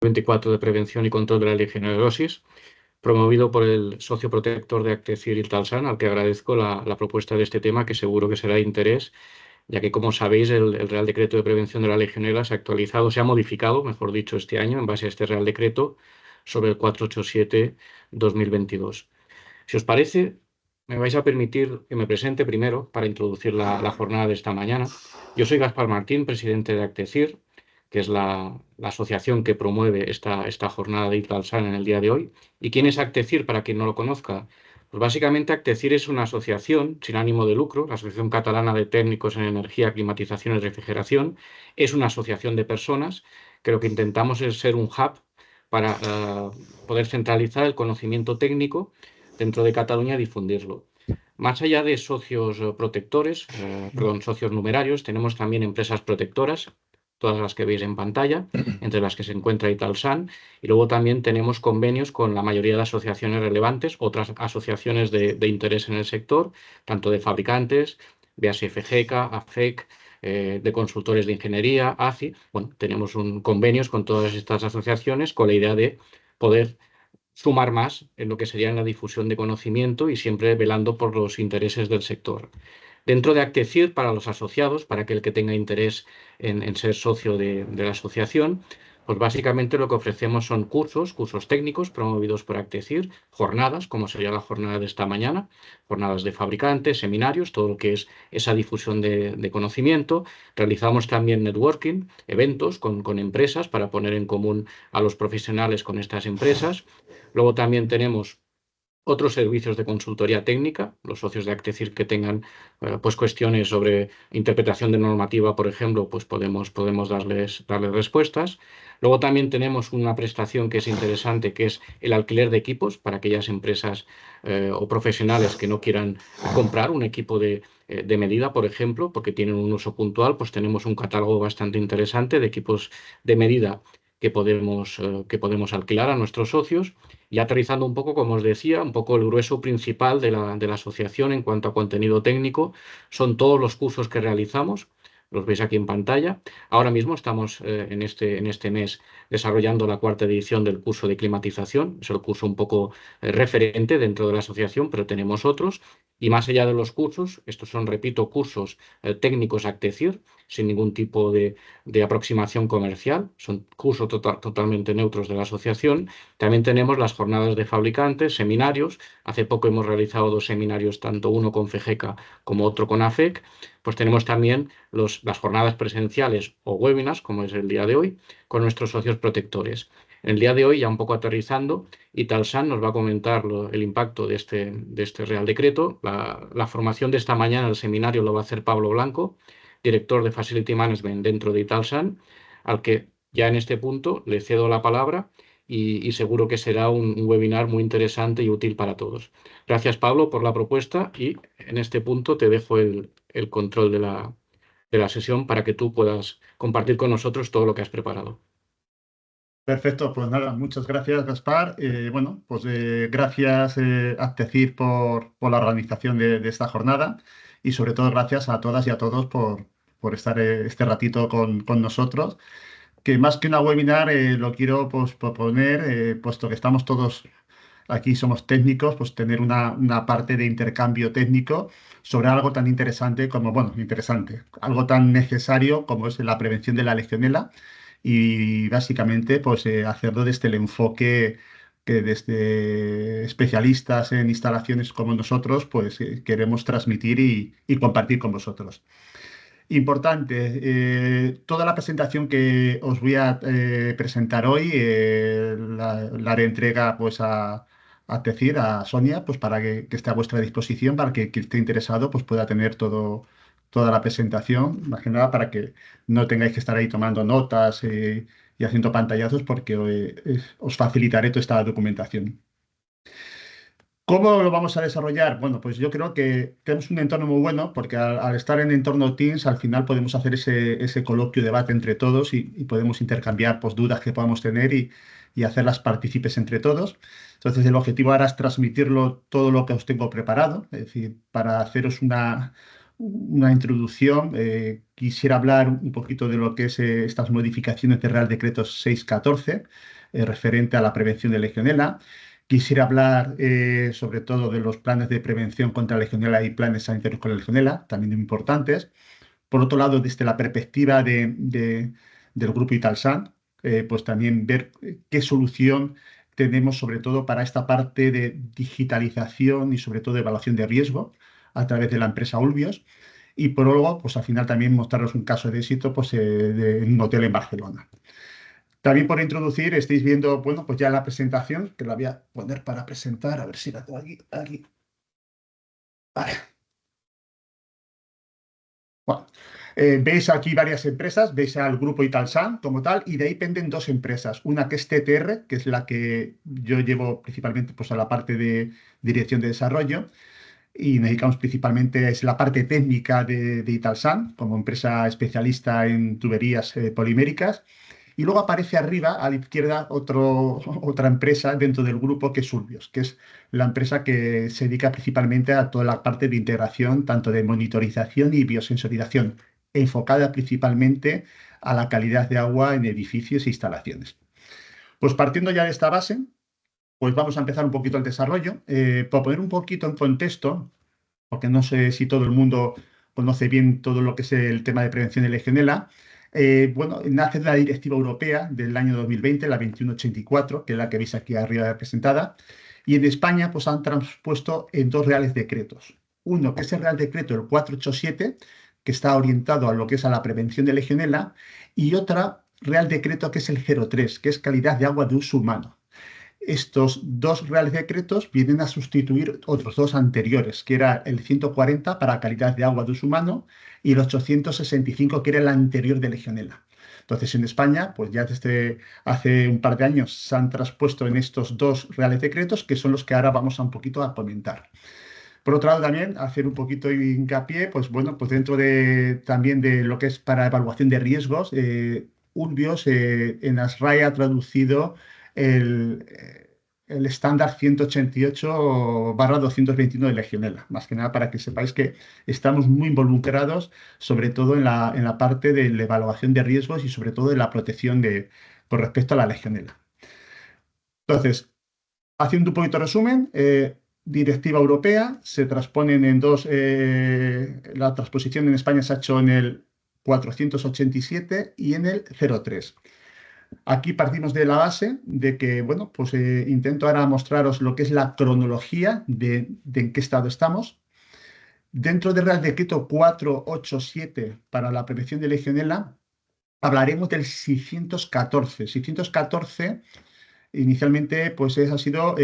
24 de Prevención y Control de la Legionellosis, promovido por el socio protector de Actecir y Talsan, al que agradezco la propuesta de este tema, que seguro que será de interés, ya que, como sabéis, el Real Decreto de Prevención de la Legionela se ha actualizado, se ha modificado, mejor dicho, este año, en base a este Real Decreto, sobre el 487-2022. Si os parece, me vais a permitir que me presente primero para introducir la jornada de esta mañana. Yo soy Gaspar Martín, presidente de Actecir, que es la asociación que promueve esta jornada de Italsan en el día de hoy. ¿Y quién es Actecir, para quien no lo conozca? Pues básicamente Actecir es una asociación sin ánimo de lucro, la Asociación Catalana de Técnicos en Energía, Climatización y Refrigeración. Es una asociación de personas que lo que intentamos es ser un hub para poder centralizar el conocimiento técnico dentro de Cataluña y difundirlo. Más allá de socios protectores, perdón, socios numerarios, tenemos también empresas protectoras, todas las que veis en pantalla, entre las que se encuentra Italsan, y luego también tenemos convenios con la mayoría de asociaciones relevantes, otras asociaciones de interés en el sector, tanto de fabricantes, BASF-GECA, AFEC, de consultores de ingeniería, ACI. Bueno, tenemos convenios con todas estas asociaciones con la idea de poder sumar más en lo que sería en la difusión de conocimiento y siempre velando por los intereses del sector. Dentro de Actecir, para los asociados, para aquel que tenga interés en ser socio de la asociación, pues básicamente lo que ofrecemos son cursos técnicos promovidos por Actecir, jornadas, como sería la jornada de esta mañana, jornadas de fabricantes, seminarios, todo lo que es esa difusión de conocimiento. Realizamos también networking, eventos con empresas para poner en común a los profesionales con estas empresas. Luego también tenemos otros servicios de consultoría técnica, los socios de Actecir que tengan pues cuestiones sobre interpretación de normativa, por ejemplo, pues podemos darles respuestas. Luego también tenemos una prestación que es interesante, que es el alquiler de equipos para aquellas empresas o profesionales que no quieran comprar un equipo de medida, por ejemplo, porque tienen un uso puntual. Pues tenemos un catálogo bastante interesante de equipos de medida que podemos alquilar a nuestros socios. Y aterrizando un poco, como os decía, un poco el grueso principal de la asociación en cuanto a contenido técnico son todos los cursos que realizamos. Los veis aquí en pantalla. Ahora mismo estamos en este mes desarrollando la cuarta edición del curso de climatización. Es el curso un poco referente dentro de la asociación, pero tenemos otros. Y más allá de los cursos, estos son, repito, cursos técnicos Actecir, sin ningún tipo de aproximación comercial. Son cursos totalmente neutros de la asociación. También tenemos las jornadas de fabricantes, seminarios. Hace poco hemos realizado 2 seminarios, tanto uno con FEGECA como otro con AFEC. Pues tenemos también las jornadas presenciales o webinars, como es el día de hoy, con nuestros socios protectores. En el día de hoy, ya un poco aterrizando, Italsan nos va a comentar el impacto de este Real Decreto. La formación de esta mañana, el seminario, lo va a hacer Pablo Blanco, director de Facility Management dentro de Italsan, al que ya en este punto le cedo la palabra y seguro que será un webinar muy interesante y útil para todos. Gracias, Pablo, por la propuesta, y en este punto te dejo el control de la sesión para que tú puedas compartir con nosotros todo lo que has preparado. Perfecto, pues nada, muchas gracias, Gaspar. Bueno, pues gracias, Actecir, por la organización de esta jornada y sobre todo gracias a todas y a todos por estar este ratito con nosotros. Que más que una webinar lo quiero pues, proponer, puesto que estamos todos aquí, somos técnicos, pues tener una parte de intercambio técnico sobre algo tan interesante como, bueno, interesante, algo tan necesario como es la prevención de la legionela y básicamente pues hacerlo desde el enfoque que desde especialistas en instalaciones como nosotros pues queremos transmitir y compartir con vosotros. Importante, toda la presentación que os voy a presentar hoy la haré entrega pues a Tecir, a Sonia, pues para que esté a vuestra disposición, para que quien esté interesado pues pueda tener toda la presentación, más que nada para que no tengáis que estar ahí tomando notas y haciendo pantallazos porque os facilitaré toda esta documentación. ¿Cómo lo vamos a desarrollar? Bueno, pues yo creo que tenemos un entorno muy bueno porque al estar en entorno Teams al final podemos hacer ese coloquio, debate entre todos y podemos intercambiar pues, dudas que podamos tener y hacerlas partícipes entre todos. Entonces el objetivo ahora es transmitirlo todo lo que os tengo preparado, es decir, para haceros una introducción. Quisiera hablar un poquito de lo que es estas modificaciones del Real Decreto 614, referente a la prevención de Legionela. Quisiera hablar sobre todo de los planes de prevención contra Legionela y planes sanitarios con la Legionela, también importantes. Por otro lado, desde la perspectiva del grupo Italsan, pues también ver qué solución tenemos sobre todo para esta parte de digitalización y sobre todo de evaluación de riesgo a través de la empresa Ulbios. Y por luego, pues al final también mostraros un caso de éxito pues, de un hotel en Barcelona. También por introducir, estáis viendo, bueno, pues ya la presentación, que la voy a poner para presentar, a ver si la tengo aquí. Vale. Bueno, veis aquí varias empresas, veis al grupo Italsan como tal, y de ahí penden dos empresas. Una que es TTR, que es la que yo llevo principalmente pues, a la parte de dirección de desarrollo, y nos dedicamos principalmente, es la parte técnica de Italsan, como empresa especialista en tuberías poliméricas. Y luego aparece arriba, a la izquierda, otra empresa dentro del grupo que es Ulbios, que es la empresa que se dedica principalmente a toda la parte de integración, tanto de monitorización y biosensorización, enfocada principalmente a la calidad de agua en edificios e instalaciones. Pues partiendo ya de esta base, pues vamos a empezar un poquito el desarrollo. Para poner un poquito en contexto, porque no sé si todo el mundo conoce bien todo lo que es el tema de prevención de Legionela. Bueno, nace de la Directiva Europea del año 2020, la 2184, que es la que veis aquí arriba representada, y en España pues han transpuesto en dos reales decretos. Uno, que es el Real Decreto el 487, que está orientado a lo que es a la prevención de Legionela, y otra Real Decreto que es el 03, que es calidad de agua de uso humano. Estos dos reales decretos vienen a sustituir otros dos anteriores, que era el 140 para calidad de agua de uso humano y el 865, que era el anterior de Legionela. Entonces, en España, pues ya desde hace un par de años se han traspuesto en estos dos reales decretos, que son los que ahora vamos a un poquito a comentar. Por otro lado, también hacer un poquito de hincapié, pues bueno, pues dentro también de lo que es para evaluación de riesgos, Urbios en ASRAE ha traducido el, el estándar 188/221 de Legionela. Más que nada para que sepáis que estamos muy involucrados, sobre todo en la parte de la evaluación de riesgos y sobre todo de la protección con respecto a la Legionela. Entonces, haciendo un poquito de resumen, directiva europea, se transponen en dos, la transposición en España se ha hecho en el 487 y en el 03. Aquí partimos de la base de que, bueno, pues intento ahora mostraros lo que es la cronología de en qué estado estamos. Dentro del Real Decreto 487 para la prevención de Legionela, hablaremos del 614. 614 inicialmente pues ha sido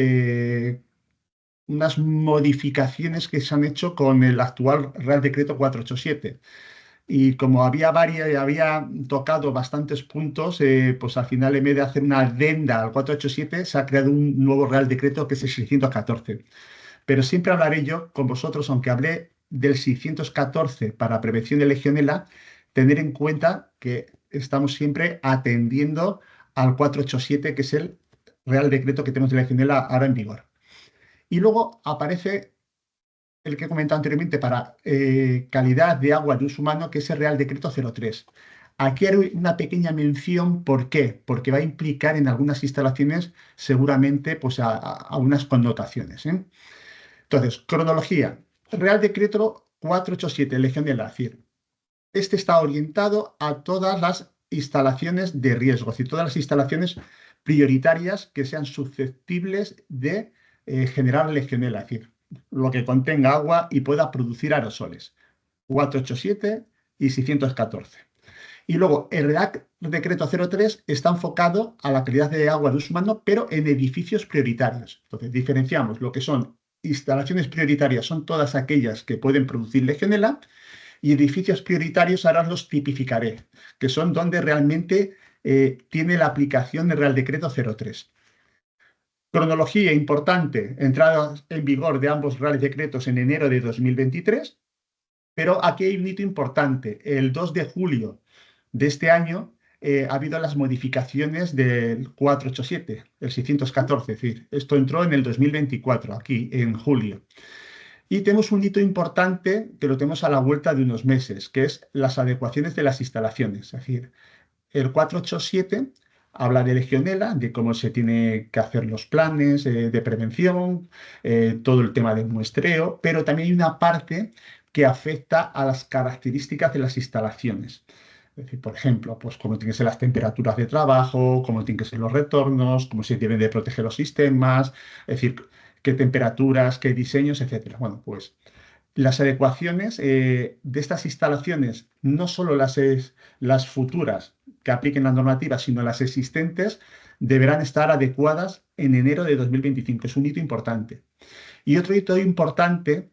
unas modificaciones que se han hecho con el actual Real Decreto 487. Y como había tocado bastantes puntos, pues al final, en vez de hacer una adenda al 487, se ha creado un nuevo Real Decreto que es el 614. Pero siempre hablaré yo con vosotros, aunque hablé del 614 para prevención de Legionela, tener en cuenta que estamos siempre atendiendo al 487, que es el Real Decreto que tenemos de Legionela ahora en vigor. Y luego aparece el que he comentado anteriormente para calidad de agua de uso humano, que es el Real Decreto 03. Aquí hay una pequeña mención, ¿por qué? Porque va a implicar en algunas instalaciones seguramente pues, a unas connotaciones. Entonces, cronología. Real Decreto 487, Legionela, es decir, este está orientado a todas las instalaciones de riesgo, es decir, todas las instalaciones prioritarias que sean susceptibles de generar Legionela, es decir, lo que contenga agua y pueda producir aerosoles. 487 y 614. Y luego el Real Decreto 03 está enfocado a la calidad de agua de uso humano, pero en edificios prioritarios. Entonces, diferenciamos lo que son instalaciones prioritarias, son todas aquellas que pueden producir Legionela, y edificios prioritarios ahora los tipificaré, que son donde realmente tiene la aplicación del Real Decreto 03. Cronología importante, entrada en vigor de ambos reales decretos en enero de 2023, pero aquí hay un hito importante. El 2 de julio de este año ha habido las modificaciones del 487, el 614, es decir, esto entró en el 2024, aquí en julio. Y tenemos un hito importante que lo tenemos a la vuelta de unos meses, que es las adecuaciones de las instalaciones. Es decir, el 487 habla de Legionela, de cómo se tiene que hacer los planes de prevención, todo el tema del muestreo, pero también hay una parte que afecta a las características de las instalaciones. Es decir, por ejemplo, pues cómo tienen que ser las temperaturas de trabajo, cómo tienen que ser los retornos, cómo se deben de proteger los sistemas, es decir, qué temperaturas, qué diseños, etcétera. Bueno, pues las adecuaciones de estas instalaciones, no solo las futuras que apliquen la normativa, sino las existentes, deberán estar adecuadas en enero de 2025. Es un hito importante. Y otro hito importante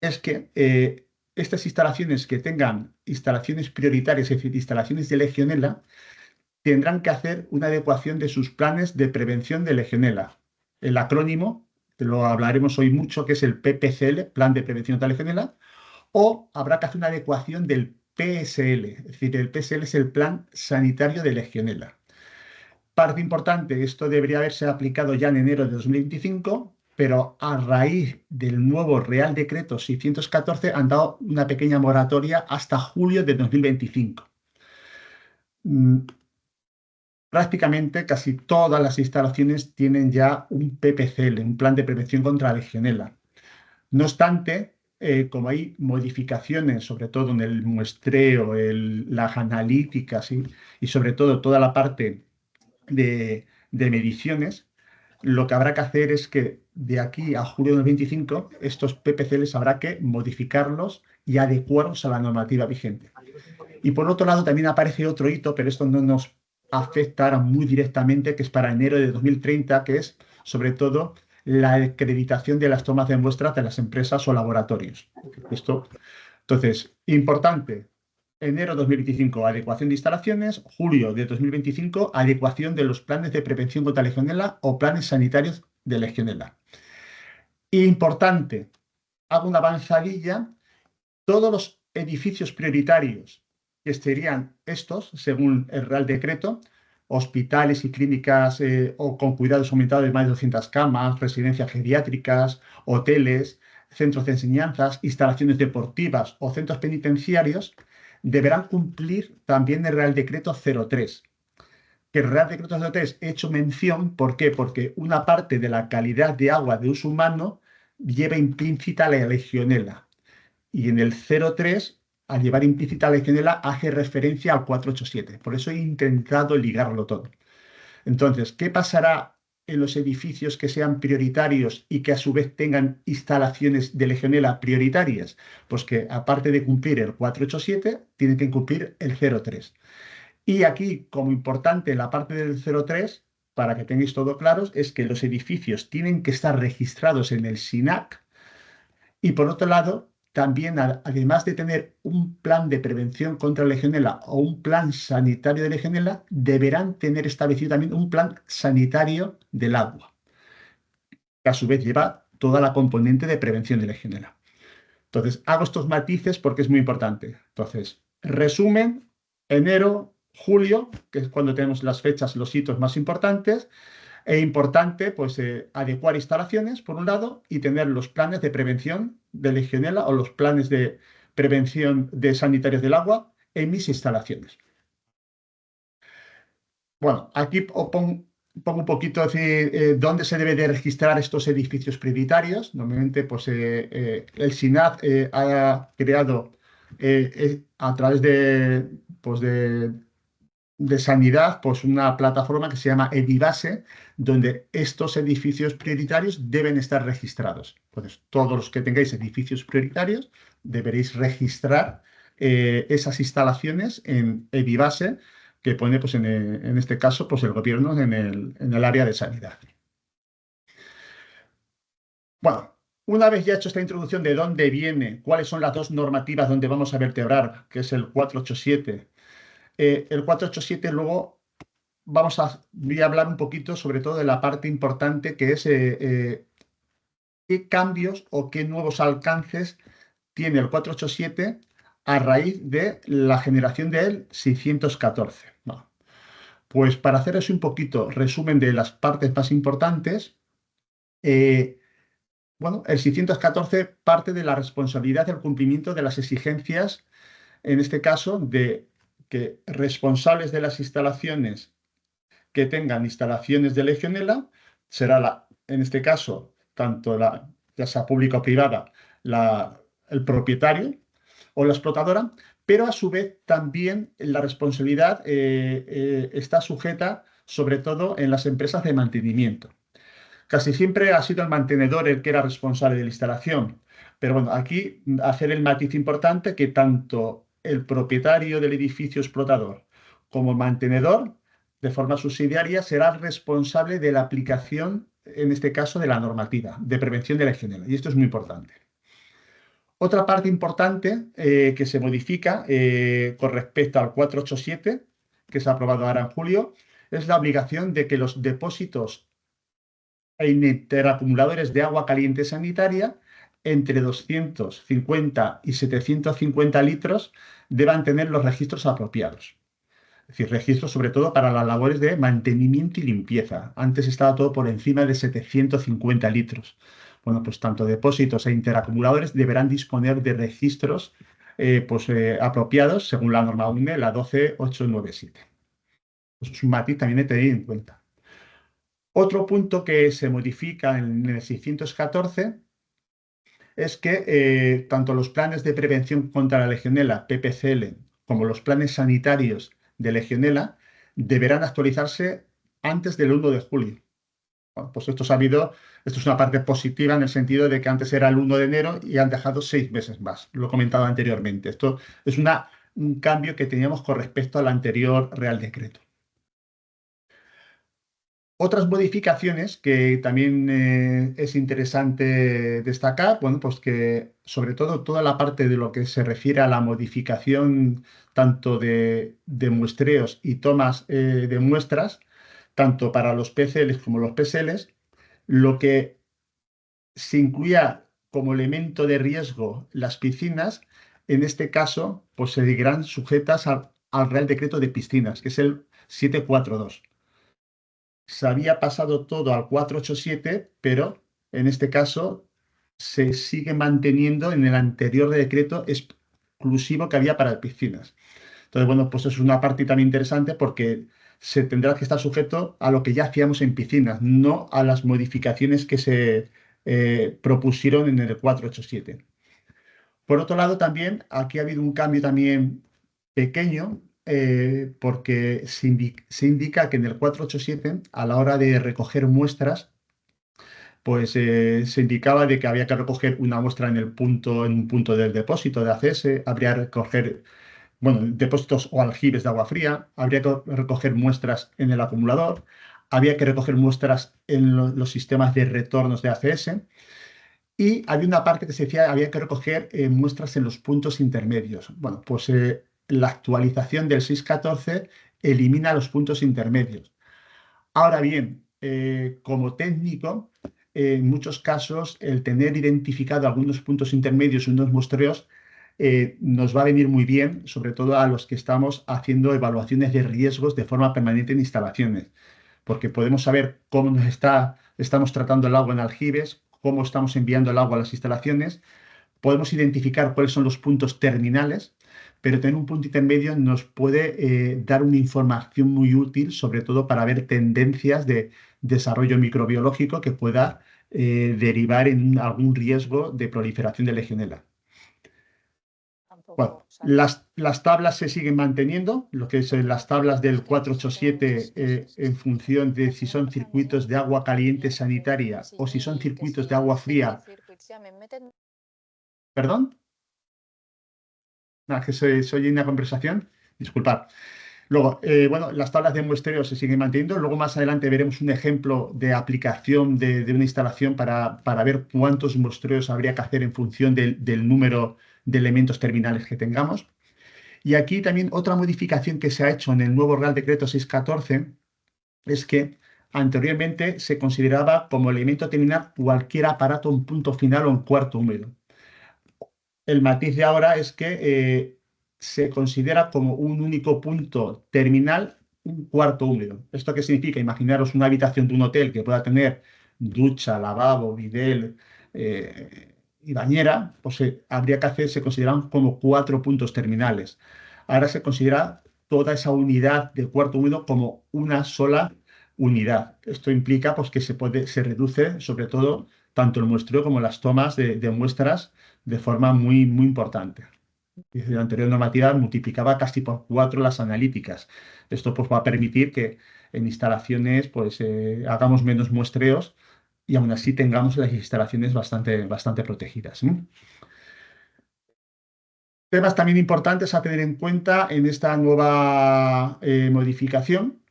es que estas instalaciones que tengan instalaciones prioritarias, es decir, instalaciones de Legionela, tendrán que hacer una adecuación de sus planes de prevención de Legionela. El acrónimo, que lo hablaremos hoy mucho, que es el PPCL, Plan de Prevención de Legionela, o habrá que hacer una adecuación del PSL, es decir, el PSL es el Plan Sanitario de Legionela. Parte importante, esto debería haberse aplicado ya en enero de 2025, pero a raíz del nuevo Real Decreto 614 han dado una pequeña moratoria hasta julio de 2025. Prácticamente casi todas las instalaciones tienen ya un PPCL, un plan de prevención contra Legionela. No obstante, como hay modificaciones, sobre todo en el muestreo, las analíticas y sobre todo toda la parte de mediciones, lo que habrá que hacer es que de aquí a julio del 25 estos PPCLs habrá que modificarlos y adecuarlos a la normativa vigente. Y por otro lado también aparece otro hito, pero esto no nos afecta ahora muy directamente, que es para enero de 2030, que es sobre todo la acreditación de las tomas de muestras de las empresas o laboratorios. Esto, entonces, importante, enero 2025, adecuación de instalaciones, julio de 2025, adecuación de los planes de prevención contra Legionela o planes sanitarios de Legionela. Importante, hago una avanzadilla, todos los edificios prioritarios que serían estos, según el Real Decreto, hospitales y clínicas o con cuidados aumentados de más de 200 camas, residencias geriátricas, hoteles, centros de enseñanzas, instalaciones deportivas o centros penitenciarios, deberán cumplir también el Real Decreto 03. Que el Real Decreto 03 he hecho mención, ¿por qué? Porque una parte de la calidad de agua de uso humano lleva implícita la legionela. Y en el 03, al llevar implícita la legionela, hace referencia al 487. Por eso he intentado ligarlo todo. Entonces, ¿qué pasará en los edificios que sean prioritarios y que a su vez tengan instalaciones de legionela prioritarias? Pues que aparte de cumplir el 487, tienen que cumplir el 03. Y aquí, como importante en la parte del 03, para que tengáis todo claros, es que los edificios tienen que estar registrados en el SINAC y por otro lado, también además de tener un plan de prevención contra Legionela o un plan sanitario de Legionela, deberán tener establecido también un plan sanitario del agua, que a su vez lleva toda la componente de prevención de Legionela. Entonces, hago estos matices porque es muy importante. Entonces, resumen, enero, julio, que es cuando tenemos las fechas, los hitos más importantes. Es importante, pues, adecuar instalaciones, por un lado, y tener los planes de prevención de Legionela o los planes de prevención de sanitarios del agua en mis instalaciones. Bueno, aquí pongo un poquito, decir, dónde se debe de registrar estos edificios prioritarios. Normalmente, pues, el SINAD ha creado a través pues de sanidad, pues una plataforma que se llama Edibase, donde estos edificios prioritarios deben estar registrados. Entonces, todos los que tengáis edificios prioritarios deberéis registrar esas instalaciones en Edibase, que pone, pues, en este caso, pues el gobierno en el área de sanidad. Bueno, una vez ya hecho esta introducción de dónde viene, cuáles son las dos normativas donde vamos a vertebrar, que es el 487, el 487 luego voy a hablar un poquito sobre todo de la parte importante que es qué cambios o qué nuevos alcances tiene el 487 a raíz de la generación del 614. Bueno, pues para hacer así un poquito resumen de las partes más importantes, bueno, el 614 parte de la responsabilidad del cumplimiento de las exigencias, en este caso, de que responsables de las instalaciones que tengan instalaciones de Legionela, será, en este caso, tanto ya sea pública o privada, el propietario o la explotadora, pero a su vez también la responsabilidad está sujeta sobre todo en las empresas de mantenimiento. Casi siempre ha sido el mantenedor el que era responsable de la instalación, pero bueno, aquí hacer el matiz importante que tanto el propietario del edificio explotador como el mantenedor, de forma subsidiaria, será responsable de la aplicación, en este caso, de la normativa de prevención de legionela. Y esto es muy importante. Otra parte importante que se modifica con respecto al 487, que se ha aprobado ahora en julio, es la obligación de que los depósitos e interacumuladores de agua caliente sanitaria entre 250 y 750 litros deban tener los registros apropiados. Es decir, registros sobre todo para las labores de mantenimiento y limpieza. Antes estaba todo por encima de 750 litros. Bueno, pues tanto depósitos e interacumuladores deberán disponer de registros apropiados según la norma UNE, la 12897. Eso es un matiz también de tener en cuenta. Otro punto que se modifica en el 614 es que tanto los planes de prevención contra la legionela, PPCL, como los planes sanitarios de legionela deberán actualizarse antes del 1 de julio. Bueno, pues esto es una parte positiva en el sentido de que antes era el 1 de enero y han dejado 6 meses más. Lo he comentado anteriormente. Esto es un cambio que teníamos con respecto al anterior Real Decreto. Otras modificaciones que también es interesante destacar, bueno, pues que sobre todo toda la parte de lo que se refiere a la modificación tanto de muestreos y tomas de muestras, tanto para los PCLs como los PSLs, lo que se incluía como elemento de riesgo las piscinas, en este caso, pues seguirán sujetas al Real Decreto de Piscinas, que es el 742. Se había pasado todo al 487, pero en este caso se sigue manteniendo en el anterior decreto exclusivo que había para piscinas. Entonces, bueno, pues es una parte también interesante porque se tendrá que estar sujeto a lo que ya hacíamos en piscinas, no a las modificaciones que se propusieron en el 487. Por otro lado, también aquí ha habido un cambio también pequeño, porque se indica que en el 487, a la hora de recoger muestras, pues se indicaba de que había que recoger una muestra en un punto del depósito de ACS, habría que recoger, bueno, depósitos o aljibes de agua fría, habría que recoger muestras en el acumulador, había que recoger muestras en los sistemas de retornos de ACS. Y había una parte que se decía que había que recoger muestras en los puntos intermedios. Bueno, pues la actualización del 614 elimina los puntos intermedios. Ahora bien, como técnico, en muchos casos el tener identificado algunos puntos intermedios y unos muestreos nos va a venir muy bien, sobre todo a los que estamos haciendo evaluaciones de riesgos de forma permanente en instalaciones, porque podemos saber cómo estamos tratando el agua en aljibes, cómo estamos enviando el agua a las instalaciones, podemos identificar cuáles son los puntos terminales, pero tener un punto intermedio nos puede dar una información muy útil, sobre todo para ver tendencias de desarrollo microbiológico que pueda derivar en algún riesgo de proliferación de Legionela. Bueno, las tablas se siguen manteniendo, lo que son las tablas del 487 en función de si son circuitos de agua caliente sanitaria o si son circuitos de agua fría. ¿Perdón? Que soy en una conversación. Disculpad. Luego, bueno, las tablas de muestreo se siguen manteniendo. Luego, más adelante, veremos un ejemplo de aplicación de una instalación para ver cuántos muestreos habría que hacer en función del número de elementos terminales que tengamos. Y aquí también otra modificación que se ha hecho en el nuevo Real Decreto 614 es que anteriormente se consideraba como elemento terminal cualquier aparato en punto final o en cuarto húmedo. El matiz de ahora es que se considera como un único punto terminal un cuarto húmedo. ¿Esto qué significa? Imaginaros una habitación de un hotel que pueda tener ducha, lavabo, bidel, y bañera, pues habría que hacer, se consideran como 4 puntos terminales. Ahora se considera toda esa unidad de cuarto húmedo como una sola unidad. Esto implica pues, que se reduce sobre todo tanto el muestreo como las tomas de muestras de forma muy, muy importante. Dice, la anterior normativa multiplicaba casi por 4 las analíticas. Esto pues, va a permitir que en instalaciones pues, hagamos menos muestreos y aún así tengamos las instalaciones bastante, bastante protegidas. Temas también importantes a tener en cuenta en esta nueva modificación.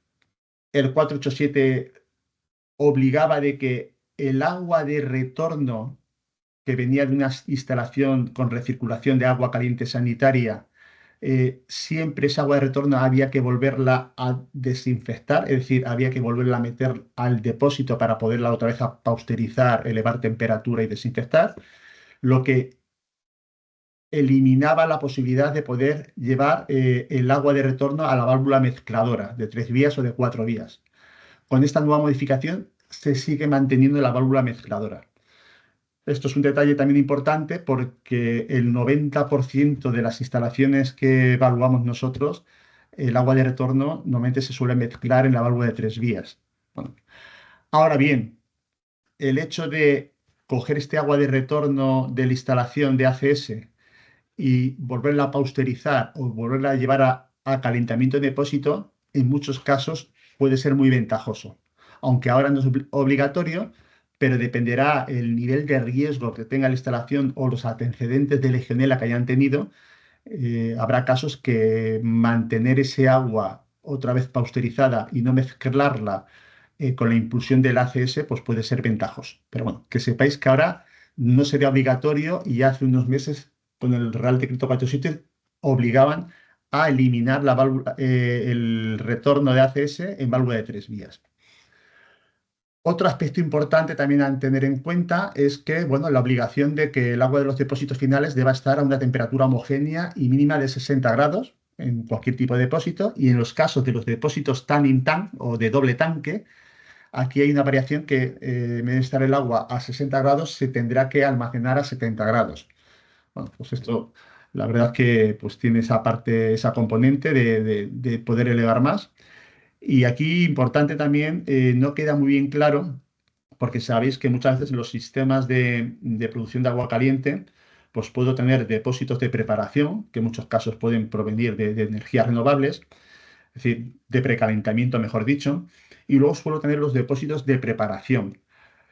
El 487 obligaba de que el agua de retorno que venía de una instalación con recirculación de agua caliente sanitaria, siempre esa agua de retorno había que volverla a desinfectar, es decir, había que volverla a meter al depósito para poderla otra vez a pausterizar, elevar temperatura y desinfectar, lo que eliminaba la posibilidad de poder llevar el agua de retorno a la válvula mezcladora de 3 vías o de 4 vías. Con esta nueva modificación se sigue manteniendo la válvula mezcladora. Esto es un detalle también importante porque el 90% de las instalaciones que evaluamos nosotros, el agua de retorno normalmente se suele mezclar en la válvula de 3 vías. Bueno, ahora bien, el hecho de coger este agua de retorno de la instalación de ACS y volverla a pausterizar o volverla a llevar a calentamiento de depósito, en muchos casos puede ser muy ventajoso. Aunque ahora no es obligatorio, pero dependerá el nivel de riesgo que tenga la instalación o los antecedentes de Legionela que hayan tenido. Habrá casos que mantener ese agua otra vez pausterizada y no mezclarla con la impulsión del ACS, pues puede ser ventajoso. Pero bueno, que sepáis que ahora no sería obligatorio y ya hace unos meses con el Real Decreto 47 obligaban a eliminar el retorno de ACS en válvula de 3 vías. Otro aspecto importante también a tener en cuenta es que, bueno, la obligación de que el agua de los depósitos finales deba estar a una temperatura homogénea y mínima de 60 grados en cualquier tipo de depósito, y en los casos de los depósitos tan in tank o de doble tanque, aquí hay una variación que en vez de estar el agua a 60 grados se tendrá que almacenar a 70 grados. Bueno, pues esto, la verdad es que pues tiene esa parte, esa componente de poder elevar más. Y aquí importante también, no queda muy bien claro, porque sabéis que muchas veces en los sistemas de producción de agua caliente, pues puedo tener depósitos de preparación, que en muchos casos pueden provenir de energías renovables, es decir, de precalentamiento, mejor dicho, y luego suelo tener los depósitos de preparación.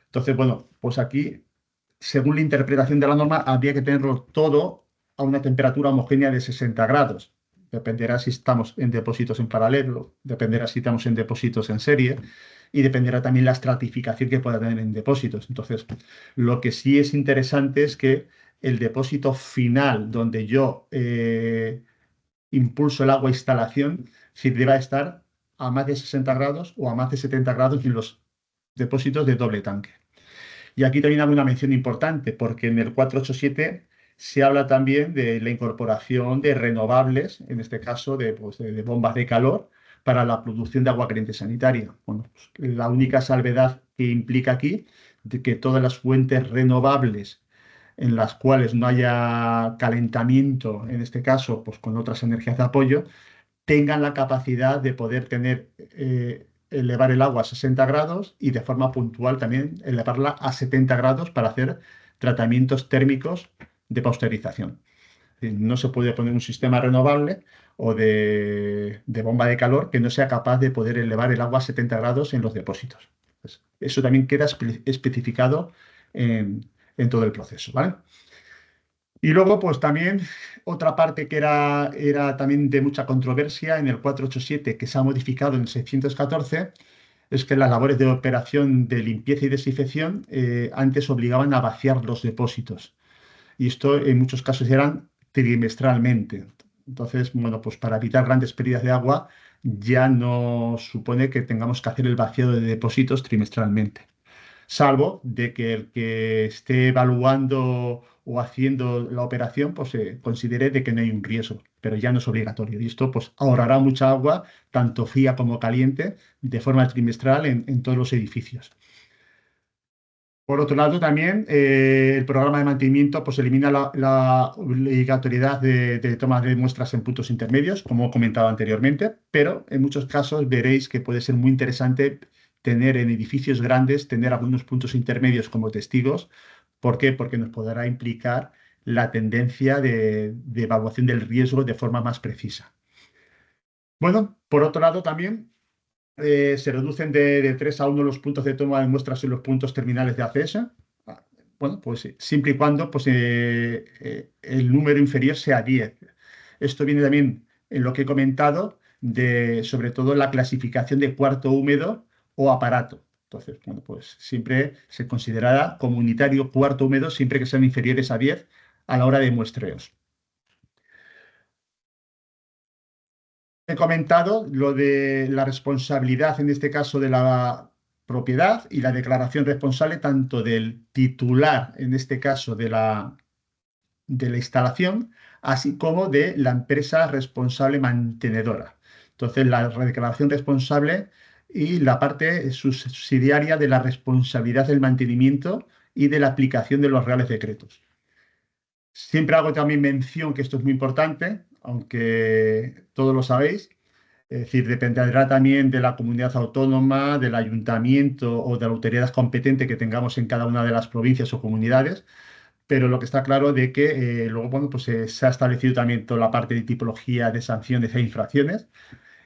Entonces, bueno, pues aquí, según la interpretación de la norma, habría que tenerlo todo a una temperatura homogénea de 60 grados. Dependerá si estamos en depósitos en paralelo, dependerá si estamos en depósitos en serie y dependerá también la estratificación que pueda tener en depósitos. Entonces, lo que sí es interesante es que el depósito final donde yo impulso el agua a instalación, si deba estar a más de 60 grados o a más de 70 grados en los depósitos de doble tanque. Y aquí también hago una mención importante, porque en el 487 se habla también de la incorporación de renovables, en este caso pues, de bombas de calor, para la producción de agua caliente sanitaria. Bueno, pues, la única salvedad que implica aquí de que todas las fuentes renovables en las cuales no haya calentamiento, en este caso, pues con otras energías de apoyo, tengan la capacidad de poder elevar el agua a 60 grados y de forma puntual también elevarla a 70 grados para hacer tratamientos térmicos de pasteurización. Es decir, no se puede poner un sistema renovable o de bomba de calor que no sea capaz de poder elevar el agua a 70 grados en los depósitos. Pues eso también queda especificado en todo el proceso, ¿vale? Y luego, pues también otra parte que era también de mucha controversia en el 487, que se ha modificado en el 614, es que las labores de operación de limpieza y desinfección antes obligaban a vaciar los depósitos. Y esto en muchos casos eran trimestralmente. Entonces, bueno, pues para evitar grandes pérdidas de agua, ya no supone que tengamos que hacer el vaciado de depósitos trimestralmente, salvo de que el que esté evaluando o haciendo la operación pues considere de que no hay un riesgo, pero ya no es obligatorio. Y esto pues ahorrará mucha agua, tanto fría como caliente, de forma trimestral en todos los edificios. Por otro lado, también el programa de mantenimiento pues, elimina la obligatoriedad de toma de muestras en puntos intermedios, como he comentado anteriormente, pero en muchos casos veréis que puede ser muy interesante tener en edificios grandes, tener algunos puntos intermedios como testigos. ¿Por qué? Porque nos podrá implicar la tendencia de evaluación del riesgo de forma más precisa. Bueno, por otro lado, también se reducen de 3 a 1 los puntos de toma de muestras en los puntos terminales de acceso. Bueno, pues siempre y cuando pues, el número inferior sea 10. Esto viene también en lo que he comentado de, sobre todo, la clasificación de cuarto húmedo o aparato. Entonces, bueno, pues siempre se considerará comunitario cuarto húmedo siempre que sean inferiores a 10 a la hora de muestreos. He comentado lo de la responsabilidad, en este caso de la propiedad, y la declaración responsable tanto del titular, en este caso de la instalación, así como de la empresa responsable mantenedora. Entonces, la declaración responsable y la parte subsidiaria de la responsabilidad del mantenimiento y de la aplicación de los reales decretos. Siempre hago también mención que esto es muy importante, aunque todos lo sabéis, es decir, dependerá también de la comunidad autónoma, del ayuntamiento o de la autoridad competente que tengamos en cada una de las provincias o comunidades, pero lo que está claro de que luego bueno, pues, se ha establecido también toda la parte de tipología de sanciones e infracciones.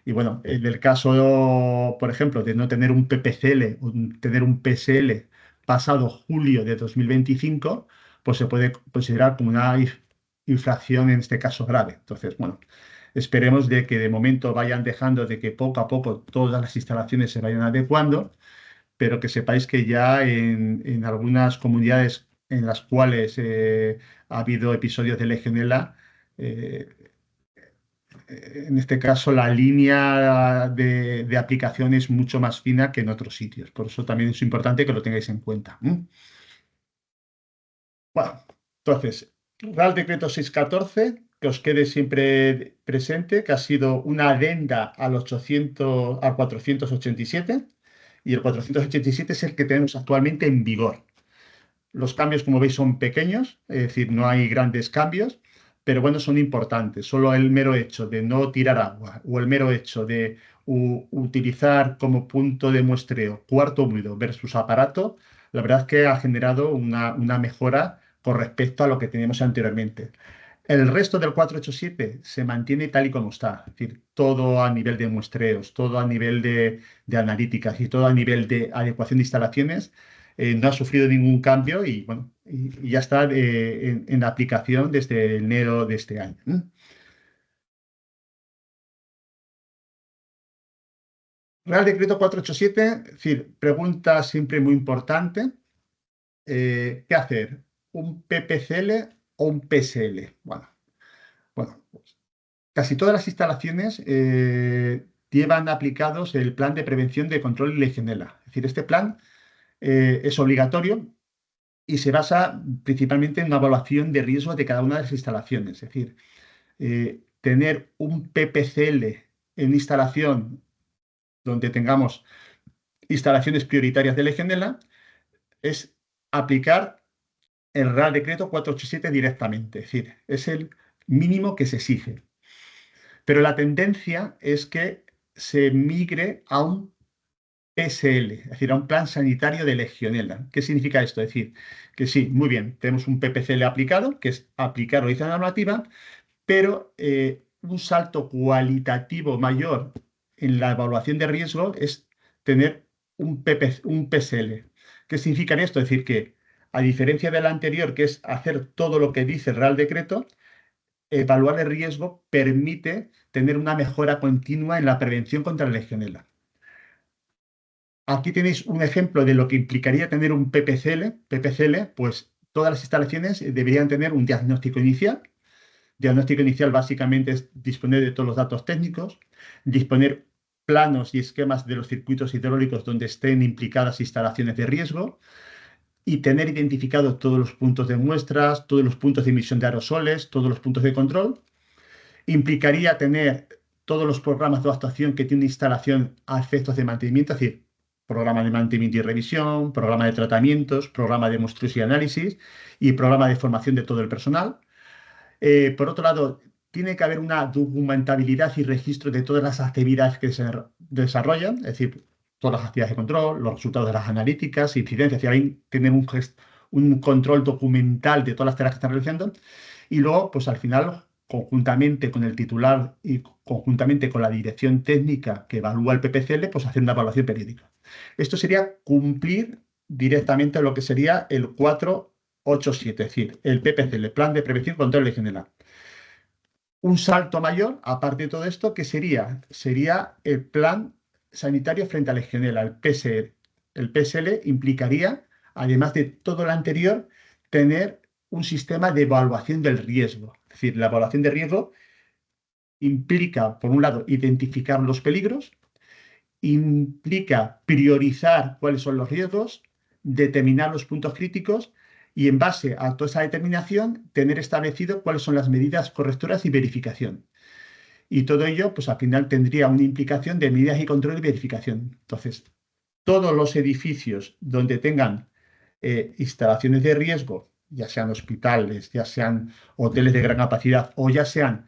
Y bueno, en el caso, por ejemplo, de no tener un PPCL o tener un PSL pasado julio de 2025, pues se puede considerar como una infracción, en este caso grave. Entonces, bueno, esperemos de que de momento vayan dejando de que poco a poco todas las instalaciones se vayan adecuando, pero que sepáis que ya en algunas comunidades en las cuales ha habido episodios de Legionela, eh, en este caso la línea de aplicación es mucho más fina que en otros sitios. Por eso también es importante que lo tengáis en cuenta. Bueno, entonces, Real Decreto 614, que os quede siempre presente, que ha sido una adenda al 487, y el 487 es el que tenemos actualmente en vigor. Los cambios, como veis, son pequeños, es decir, no hay grandes cambios, pero bueno, son importantes. Solo el mero hecho de no tirar agua o el mero hecho de utilizar como punto de muestreo cuarto húmedo versus aparato, la verdad es que ha generado una mejora con respecto a lo que teníamos anteriormente. El resto del 487 se mantiene tal y como está, es decir, todo a nivel de muestreos, todo a nivel de analíticas y todo a nivel de adecuación de instalaciones. No ha sufrido ningún cambio y, bueno, y ya está en aplicación desde enero de este año. Real Decreto 487, es decir, pregunta siempre muy importante, ¿qué hacer? ¿Un PPCL o un PSL? Bueno, pues casi todas las instalaciones llevan aplicados el plan de prevención de control y legionela. Es decir, este plan es obligatorio y se basa principalmente en una evaluación de riesgo de cada una de las instalaciones. Es decir, tener un PPCL en instalación donde tengamos instalaciones prioritarias de legionela es aplicar el Real Decreto 487 directamente. Es decir, es el mínimo que se exige. Pero la tendencia es que se migre a un PSL, es decir, a un plan sanitario de Legionela. ¿Qué significa esto? Es decir, que sí, muy bien, tenemos un PPCL aplicado, que es aplicar o dice la normativa, pero un salto cualitativo mayor en la evaluación de riesgo es tener un PSL. ¿Qué significa esto? Es decir, que a diferencia del anterior, que es hacer todo lo que dice el Real Decreto, evaluar el riesgo permite tener una mejora continua en la prevención contra la legionela. Aquí tenéis un ejemplo de lo que implicaría tener un PPCL. PPCL, pues todas las instalaciones deberían tener un diagnóstico inicial. Diagnóstico inicial básicamente es disponer de todos los datos técnicos, disponer planos y esquemas de los circuitos hidráulicos donde estén implicadas instalaciones de riesgo y tener identificados todos los puntos de muestras, todos los puntos de emisión de aerosoles, todos los puntos de control. Implicaría tener todos los programas de actuación que tiene una instalación a efectos de mantenimiento, es decir, programa de mantenimiento y revisión, programa de tratamientos, programa de muestreos y análisis y programa de formación de todo el personal. Por otro lado, tiene que haber una documentabilidad y registro de todas las actividades que se desarrollan, es decir, todas las actividades de control, los resultados de las analíticas, incidencias, y ahí tener un control documental de todas las tareas que están realizando. Y luego, pues al final, conjuntamente con el titular y conjuntamente con la dirección técnica que evalúa el PPCL, pues hacer una evaluación periódica. Esto sería cumplir directamente lo que sería el 487, es decir, el PPCL, Plan de Prevención, Control y General. Un salto mayor, aparte de todo esto, que sería el Plan Sanitario frente a Legionela, el PSL. El PSL implicaría, además de todo lo anterior, tener un sistema de evaluación del riesgo. Es decir, la evaluación de riesgo implica, por un lado, identificar los peligros, implica priorizar cuáles son los riesgos, determinar los puntos críticos y en base a toda esa determinación tener establecido cuáles son las medidas correctoras y verificación. Y todo ello, pues al final tendría una implicación de medidas y control y verificación. Entonces, todos los edificios donde tengan instalaciones de riesgo, ya sean hospitales, ya sean hoteles de gran capacidad o ya sean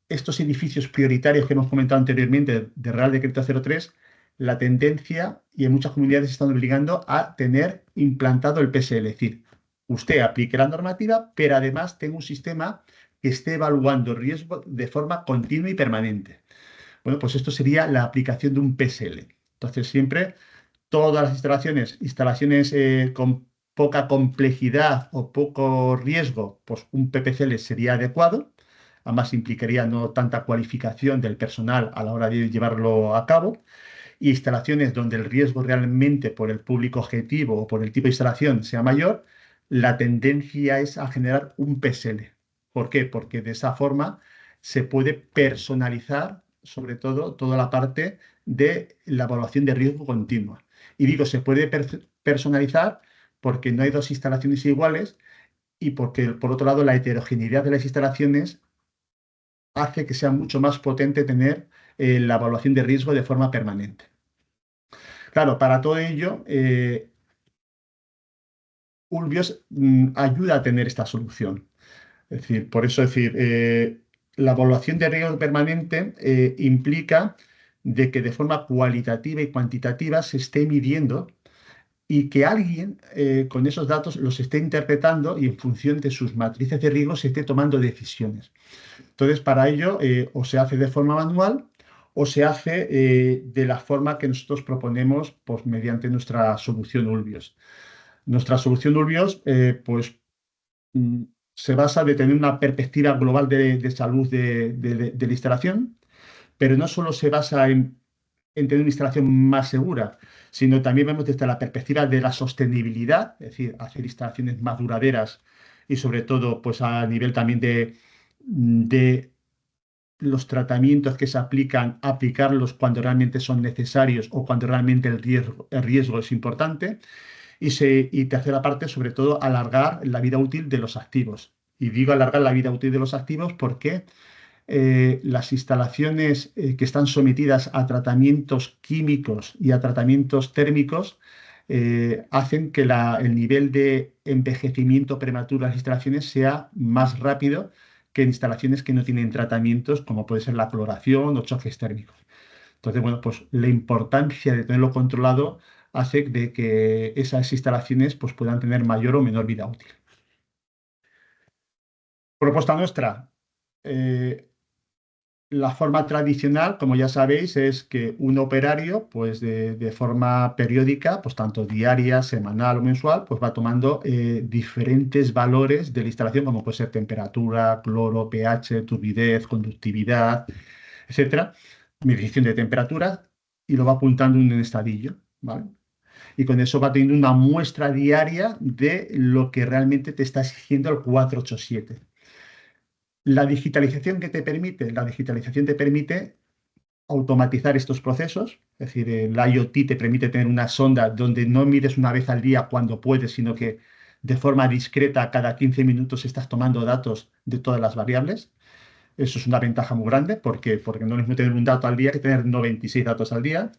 estos edificios prioritarios que hemos comentado anteriormente de Real Decreto 03, la tendencia, y en muchas comunidades se están obligando a tener implantado el PSL. Es decir, usted aplique la normativa, pero además tenga un sistema que esté evaluando el riesgo de forma continua y permanente. Bueno, pues esto sería la aplicación de un PSL. Entonces, siempre todas las instalaciones con poca complejidad o poco riesgo, pues un PPCL sería adecuado. Además, implicaría no tanta cualificación del personal a la hora de llevarlo a cabo. Y instalaciones donde el riesgo realmente por el público objetivo o por el tipo de instalación sea mayor, la tendencia es a generar un PSL. ¿Por qué? Porque de esa forma se puede personalizar, sobre todo, toda la parte de la evaluación de riesgo continua. Y digo, se puede personalizar porque no hay dos instalaciones iguales y porque, por otro lado, la heterogeneidad de las instalaciones hace que sea mucho más potente tener la evaluación de riesgo de forma permanente. Claro, para todo ello, Ulbios ayuda a tener esta solución. Es decir, por eso decir, la evaluación de riesgo permanente implica de que de forma cualitativa y cuantitativa se esté midiendo y que alguien con esos datos los esté interpretando y en función de sus matrices de riesgo se esté tomando decisiones. Entonces, para ello, o se hace de forma manual o se hace de la forma que nosotros proponemos pues, mediante nuestra solución Ulbios. Nuestra solución Ulbios, pues, se basa de tener una perspectiva global de salud de la instalación, pero no solo se basa en tener una instalación más segura, sino también vemos desde la perspectiva de la sostenibilidad, es decir, hacer instalaciones más duraderas y sobre todo pues a nivel también de los tratamientos que se aplican, aplicarlos cuando realmente son necesarios o cuando realmente el riesgo es importante. Y tercera parte, sobre todo, alargar la vida útil de los activos. Y digo alargar la vida útil de los activos porque las instalaciones que están sometidas a tratamientos químicos y a tratamientos térmicos hacen que el nivel de envejecimiento prematuro de las instalaciones sea más rápido que en instalaciones que no tienen tratamientos, como puede ser la cloración o choques térmicos. Entonces, bueno, pues la importancia de tenerlo controlado hace de que esas instalaciones pues, puedan tener mayor o menor vida útil. Propuesta nuestra. La forma tradicional, como ya sabéis, es que un operario, pues de forma periódica, pues tanto diaria, semanal o mensual, pues va tomando diferentes valores de la instalación, como puede ser temperatura, cloro, pH, turbidez, conductividad, etcétera, medición de temperatura, y lo va apuntando en un estadillo, ¿vale? Y con eso va teniendo una muestra diaria de lo que realmente te está exigiendo el 487. La digitalización te permite automatizar estos procesos, es decir, el IoT te permite tener una sonda donde no mides una vez al día cuando puedes, sino que de forma discreta cada 15 minutos estás tomando datos de todas las variables. Eso es una ventaja muy grande porque no es mismo tener un dato al día que tener 96 datos al día.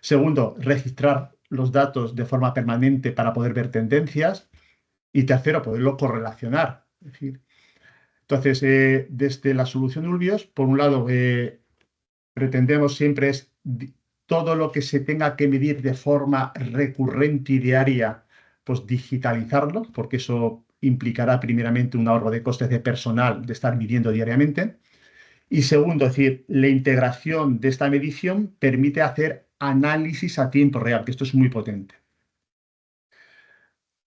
Segundo, registrar los datos de forma permanente para poder ver tendencias. Y tercero, poderlo correlacionar. Es decir, entonces, desde la solución Ulbios, por un lado, pretendemos siempre es todo lo que se tenga que medir de forma recurrente y diaria, pues digitalizarlo, porque eso implicará primeramente un ahorro de costes de personal de estar midiendo diariamente. Y segundo, es decir, la integración de esta medición permite hacer análisis a tiempo real, que esto es muy potente.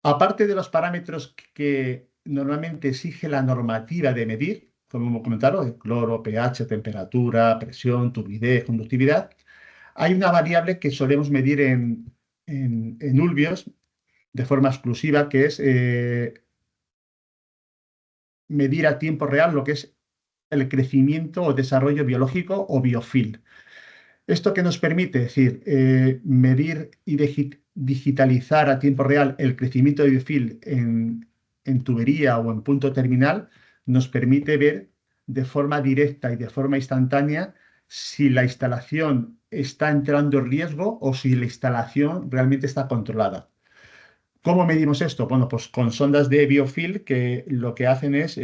Aparte de los parámetros que normalmente exige la normativa de medir, como hemos comentado, el cloro, pH, temperatura, presión, turbidez, conductividad, hay una variable que solemos medir en Ulbios de forma exclusiva, que es medir a tiempo real lo que es el crecimiento o desarrollo biológico o biofil. ¿Esto qué nos permite? Es decir, medir y digitalizar a tiempo real el crecimiento de biofil en tubería o en punto terminal, nos permite ver de forma directa y de forma instantánea si la instalación está entrando en riesgo o si la instalación realmente está controlada. ¿Cómo medimos esto? Bueno, pues con sondas de biofil que lo que hacen es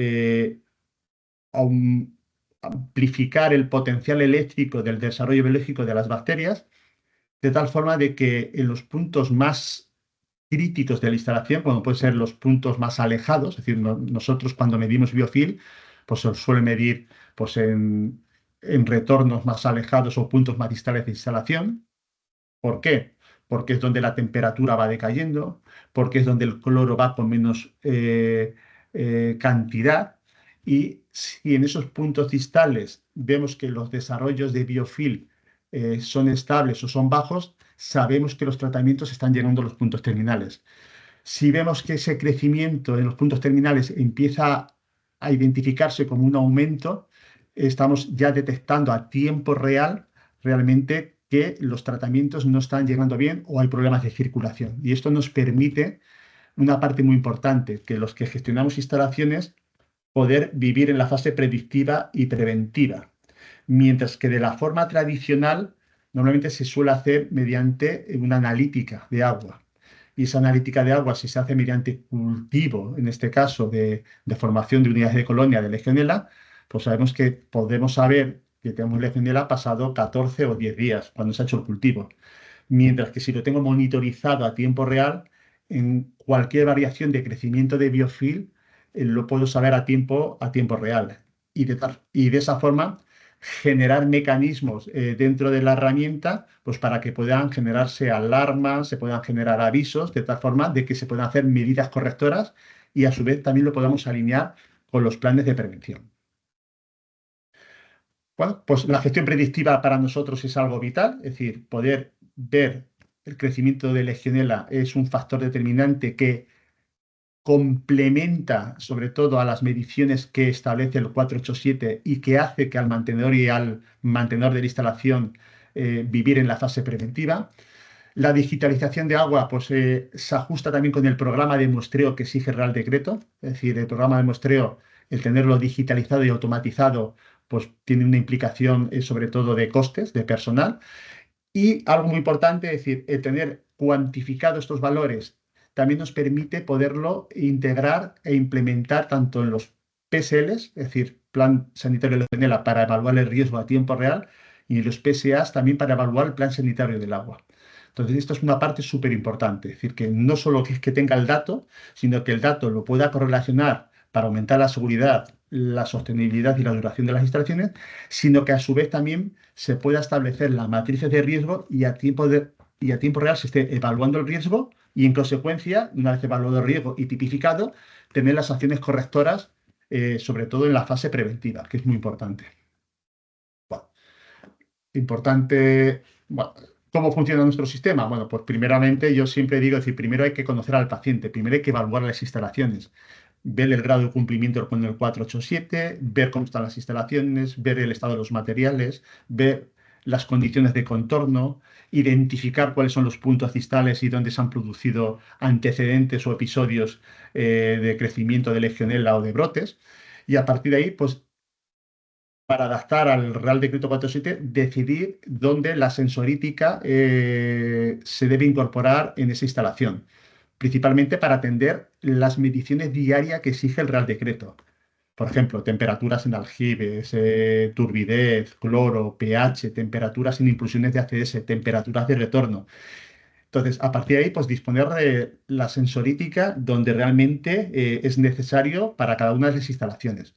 amplificar el potencial eléctrico del desarrollo biológico de las bacterias, de tal forma de que en los puntos más críticos de la instalación, como pueden ser los puntos más alejados, es decir, nosotros cuando medimos biofil, pues se suele medir pues, en retornos más alejados o puntos más distales de instalación. ¿Por qué? Porque es donde la temperatura va decayendo, porque es donde el cloro va con menos cantidad. Y si en esos puntos distales vemos que los desarrollos de biofil son estables o son bajos, sabemos que los tratamientos están llegando a los puntos terminales. Si vemos que ese crecimiento en los puntos terminales empieza a identificarse como un aumento, estamos ya detectando a tiempo real realmente que los tratamientos no están llegando bien o hay problemas de circulación. Y esto nos permite una parte muy importante, que los que gestionamos instalaciones, poder vivir en la fase predictiva y preventiva. Mientras que de la forma tradicional, normalmente se suele hacer mediante una analítica de agua. Y esa analítica de agua, si se hace mediante cultivo, en este caso de formación de unidades de colonia de Legionela, pues sabemos que podemos saber que tenemos Legionela pasado 14 o 10 días cuando se ha hecho el cultivo. Mientras que si lo tengo monitorizado a tiempo real, en cualquier variación de crecimiento de biofil, lo puedo saber a tiempo real. Y de esa forma generar mecanismos dentro de la herramienta pues para que puedan generarse alarmas, se puedan generar avisos, de tal forma de que se puedan hacer medidas correctoras y a su vez también lo podamos alinear con los planes de prevención. Bueno, pues la gestión predictiva para nosotros es algo vital, es decir, poder ver el crecimiento de Legionela es un factor determinante que complementa sobre todo a las mediciones que establece el 487 y que hace que al mantenedor y al mantenedor de la instalación vivir en la fase preventiva. La digitalización de agua pues, se ajusta también con el programa de muestreo que exige el Real Decreto, es decir, el programa de muestreo, el tenerlo digitalizado y automatizado, pues tiene una implicación sobre todo de costes, de personal. Y algo muy importante, es decir, el tener cuantificado estos valores también nos permite poderlo integrar e implementar tanto en los PSLs, es decir, Plan Sanitario de Legionela para evaluar el riesgo a tiempo real, y en los PSAs también para evaluar el Plan Sanitario del Agua. Entonces, esto es una parte súper importante, es decir, que no solo que es que tenga el dato, sino que el dato lo pueda correlacionar para aumentar la seguridad, la sostenibilidad y la duración de las instalaciones, sino que a su vez también se pueda establecer las matrices de riesgo y a tiempo real se esté evaluando el riesgo y en consecuencia, una vez evaluado el riesgo y tipificado, tener las acciones correctoras, sobre todo en la fase preventiva, que es muy importante. Bueno, importante, bueno, ¿cómo funciona nuestro sistema? Bueno, pues primeramente yo siempre digo, es decir, primero hay que conocer al paciente, primero hay que evaluar las instalaciones, ver el grado de cumplimiento con el 487, ver cómo están las instalaciones, ver el estado de los materiales, ver las condiciones de contorno, identificar cuáles son los puntos distales y dónde se han producido antecedentes o episodios de crecimiento de legionela o de brotes. Y a partir de ahí, pues para adaptar al Real Decreto 47, decidir dónde la sensorítica se debe incorporar en esa instalación, principalmente para atender las mediciones diarias que exige el Real Decreto. Por ejemplo, temperaturas en aljibes, turbidez, cloro, pH, temperaturas en impulsiones de ACS, temperaturas de retorno. Entonces, a partir de ahí, pues disponer de la sensorítica donde realmente es necesario para cada una de las instalaciones.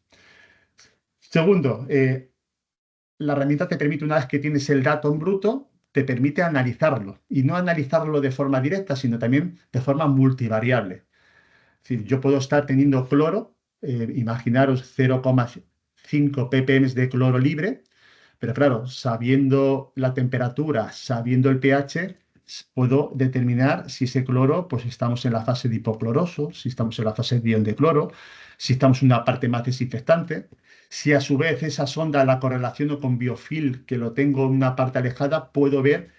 Segundo, la herramienta te permite, una vez que tienes el dato en bruto, te permite analizarlo. Y no analizarlo de forma directa, sino también de forma multivariable. Es decir, yo puedo estar teniendo cloro, imaginaros 0,5 ppm de cloro libre, pero claro, sabiendo la temperatura, sabiendo el pH, puedo determinar si ese cloro, pues estamos en la fase de hipocloroso, si estamos en la fase de ion de cloro, si estamos en una parte más desinfectante. Si a su vez esa sonda la correlaciono con biofil, que lo tengo en una parte alejada, puedo ver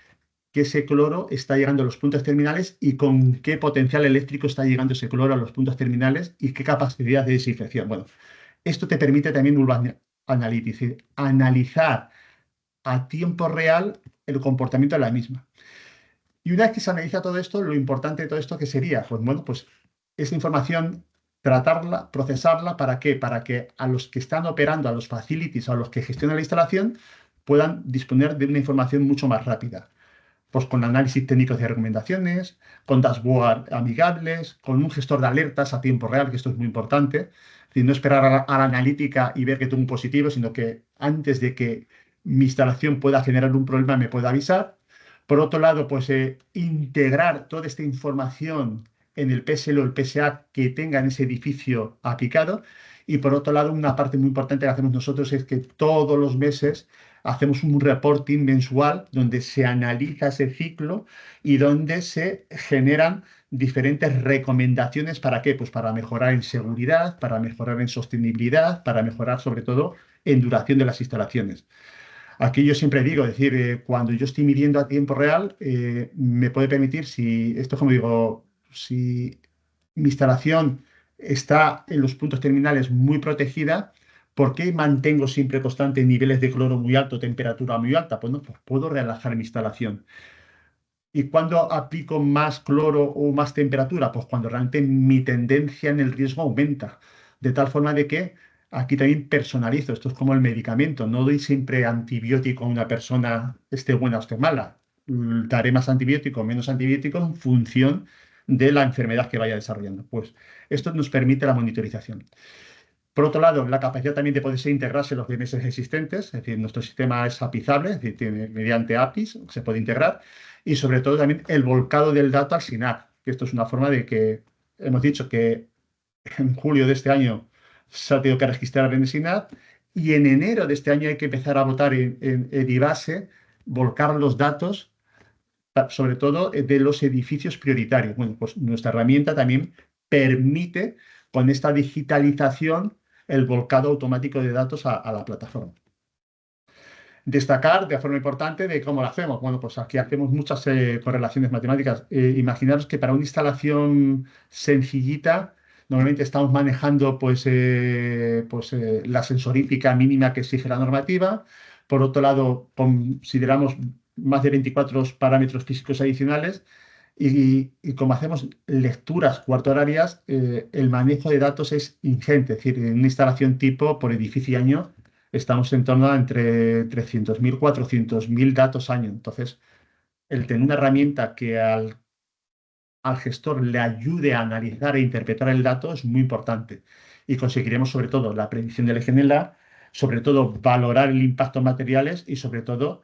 que ese cloro está llegando a los puntos terminales y con qué potencial eléctrico está llegando ese cloro a los puntos terminales y qué capacidad de desinfección. Bueno, esto te permite también analizar a tiempo real el comportamiento de la misma. Y una vez que se analiza todo esto, lo importante de todo esto, ¿qué sería? Pues bueno, pues esa información, tratarla, procesarla, ¿para qué? Para que a los que están operando, a los facilities, a los que gestionan la instalación, puedan disponer de una información mucho más rápida. Pues con análisis técnicos de recomendaciones, con dashboard amigables, con un gestor de alertas a tiempo real, que esto es muy importante. Es decir, no esperar a la analítica y ver que tengo un positivo, sino que antes de que mi instalación pueda generar un problema me pueda avisar. Por otro lado, pues integrar toda esta información en el PSL o el PSA que tenga en ese edificio aplicado. Y por otro lado, una parte muy importante que hacemos nosotros es que todos los meses hacemos un reporting mensual donde se analiza ese ciclo y donde se generan diferentes recomendaciones. ¿Para qué? Pues para mejorar en seguridad, para mejorar en sostenibilidad, para mejorar sobre todo en duración de las instalaciones. Aquí yo siempre digo, es decir, cuando yo estoy midiendo a tiempo real, me puede permitir, si esto como digo, si mi instalación está en los puntos terminales muy protegida, ¿por qué mantengo siempre constante niveles de cloro muy alto, temperatura muy alta? Pues no, pues puedo relajar mi instalación. ¿Y cuándo aplico más cloro o más temperatura? Pues cuando realmente mi tendencia en el riesgo aumenta. De tal forma de que aquí también personalizo. Esto es como el medicamento. No doy siempre antibiótico a una persona, esté buena o esté mala. Daré más antibiótico o menos antibiótico en función de la enfermedad que vaya desarrollando. Pues esto nos permite la monitorización. Por otro lado, la capacidad también de poderse integrarse en los DMS existentes, es decir, nuestro sistema es APIzable, es decir, mediante APIs se puede integrar, y sobre todo también el volcado del dato al SINAC, que esto es una forma de que hemos dicho que en julio de este año se ha tenido que registrar en el SINAC y en enero de este año hay que empezar a votar en Edibase, volcar los datos, sobre todo de los edificios prioritarios. Bueno, pues nuestra herramienta también permite con esta digitalización el volcado automático de datos a la plataforma. Destacar de forma importante de cómo lo hacemos. Bueno, pues aquí hacemos muchas correlaciones matemáticas. Imaginaros que para una instalación sencillita, normalmente estamos manejando la sensorífica mínima que exige la normativa. Por otro lado, consideramos más de 24 parámetros físicos adicionales y como hacemos lecturas cuarto horarias, el manejo de datos es ingente. Es decir, en una instalación tipo por edificio y año estamos en torno a entre 300.000 400.000 datos año. Entonces, el tener una herramienta que al gestor le ayude a analizar e interpretar el dato es muy importante. Y conseguiremos sobre todo la predicción de legionela, sobre todo valorar el impacto en materiales y sobre todo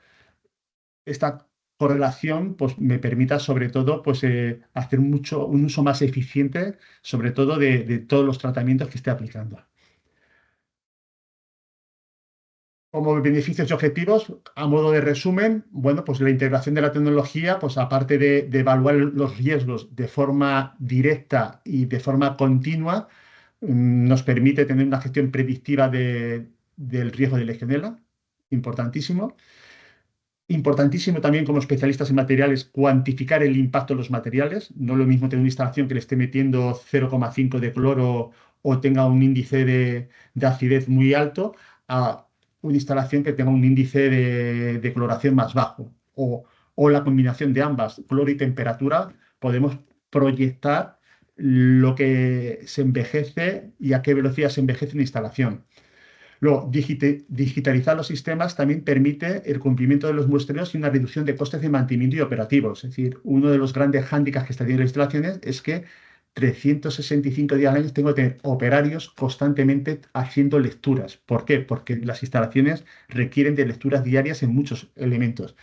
esta correlación pues, me permita sobre todo pues, hacer un uso más eficiente sobre todo de todos los tratamientos que esté aplicando. Como beneficios y objetivos, a modo de resumen, bueno, pues la integración de la tecnología, pues aparte de evaluar los riesgos de forma directa y de forma continua, nos permite tener una gestión predictiva del riesgo de legionela, importantísimo. Importantísimo también como especialistas en materiales cuantificar el impacto de los materiales. No es lo mismo tener una instalación que le esté metiendo 0,5 de cloro o tenga un índice de acidez muy alto a una instalación que tenga un índice de cloración más bajo o la combinación de ambas, cloro y temperatura, podemos proyectar lo que se envejece y a qué velocidad se envejece una instalación. Luego, digitalizar los sistemas también permite el cumplimiento de los muestreos y una reducción de costes de mantenimiento y operativos. Es decir, uno de los grandes hándicaps que está teniendo las instalaciones es que 365 días al año tengo que tener operarios constantemente haciendo lecturas. ¿Por qué? Porque las instalaciones requieren de lecturas diarias en muchos elementos.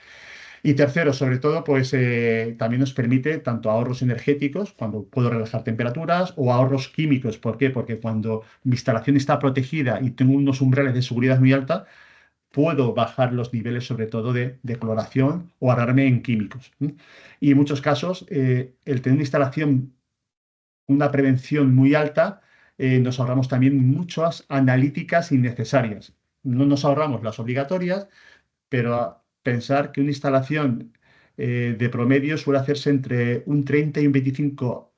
Y tercero, sobre todo, pues también nos permite tanto ahorros energéticos, cuando puedo relajar temperaturas, o ahorros químicos. ¿Por qué? Porque cuando mi instalación está protegida y tengo unos umbrales de seguridad muy alta, puedo bajar los niveles, sobre todo, de cloración o ahorrarme en químicos. Y en muchos casos, el tener una instalación, una prevención muy alta, nos ahorramos también muchas analíticas innecesarias. No nos ahorramos las obligatorias, pero a pensar que una instalación de promedio suele hacerse entre un 30 y un 25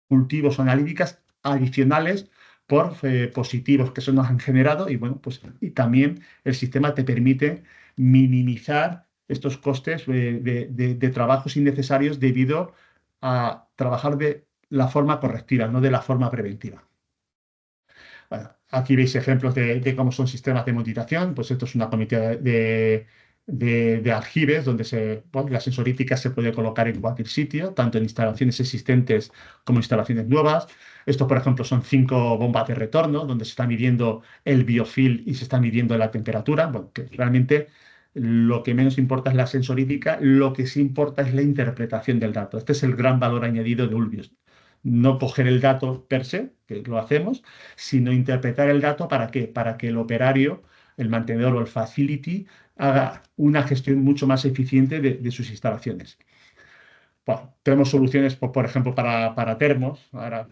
cultivos o analíticas adicionales por positivos que se nos han generado y bueno, pues y también el sistema te permite minimizar estos costes de trabajos innecesarios debido a trabajar de la forma correctiva, no de la forma preventiva. Bueno, aquí veis ejemplos de cómo son sistemas de monetización. Pues esto es una comunidad de aljibes donde bueno, la sensorítica se puede colocar en cualquier sitio, tanto en instalaciones existentes como instalaciones nuevas. Estos, por ejemplo, son 5 bombas de retorno donde se está midiendo el biofil y se está midiendo la temperatura. Bueno, que realmente lo que menos importa es la sensorítica, lo que sí importa es la interpretación del dato. Este es el gran valor añadido de Ulbius. No coger el dato per se, que lo hacemos, sino interpretar el dato ¿para qué? Para que el operario, el mantenedor o el facility haga una gestión mucho más eficiente de sus instalaciones. Bueno, tenemos soluciones, por ejemplo, para termos. Ahora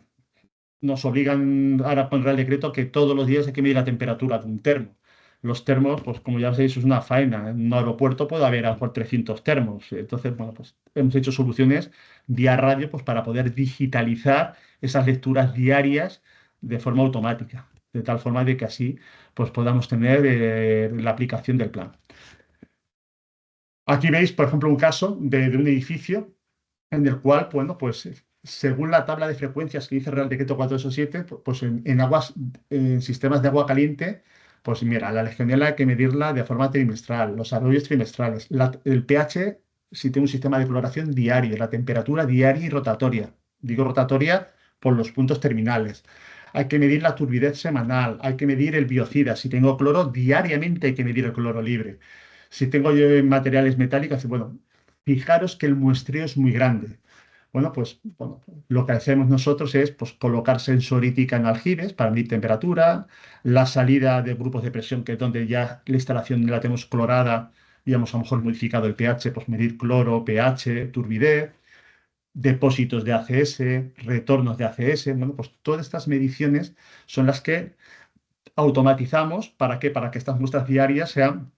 nos obligan ahora con el Real Decreto que todos los días hay que medir la temperatura de un termo. Los termos, pues como ya sabéis, es una faena. En un aeropuerto puede haber a lo mejor 300 termos. Entonces, bueno, pues hemos hecho soluciones vía radio pues, para poder digitalizar esas lecturas diarias de forma automática, de tal forma de que así pues, podamos tener la aplicación del plan. Aquí veis, por ejemplo, un caso de un edificio en el cual, bueno, pues según la tabla de frecuencias que dice el Real Decreto 487, pues en sistemas de agua caliente, pues mira, la legionela hay que medirla de forma trimestral, los arroyos trimestrales, el pH, si tiene un sistema de cloración diario, la temperatura diaria y rotatoria. Digo rotatoria por los puntos terminales. Hay que medir la turbidez semanal, hay que medir el biocida. Si tengo cloro, diariamente hay que medir el cloro libre. Si tengo yo materiales metálicos, bueno, fijaros que el muestreo es muy grande. Bueno, pues bueno, lo que hacemos nosotros es pues, colocar sensorítica en aljibes para medir temperatura, la salida de grupos de presión, que es donde ya la instalación la tenemos clorada y hemos a lo mejor modificado el pH, pues medir cloro, pH, turbidez, depósitos de ACS, retornos de ACS. Bueno, pues todas estas mediciones son las que automatizamos. ¿Para qué? Para que estas muestras diarias sean,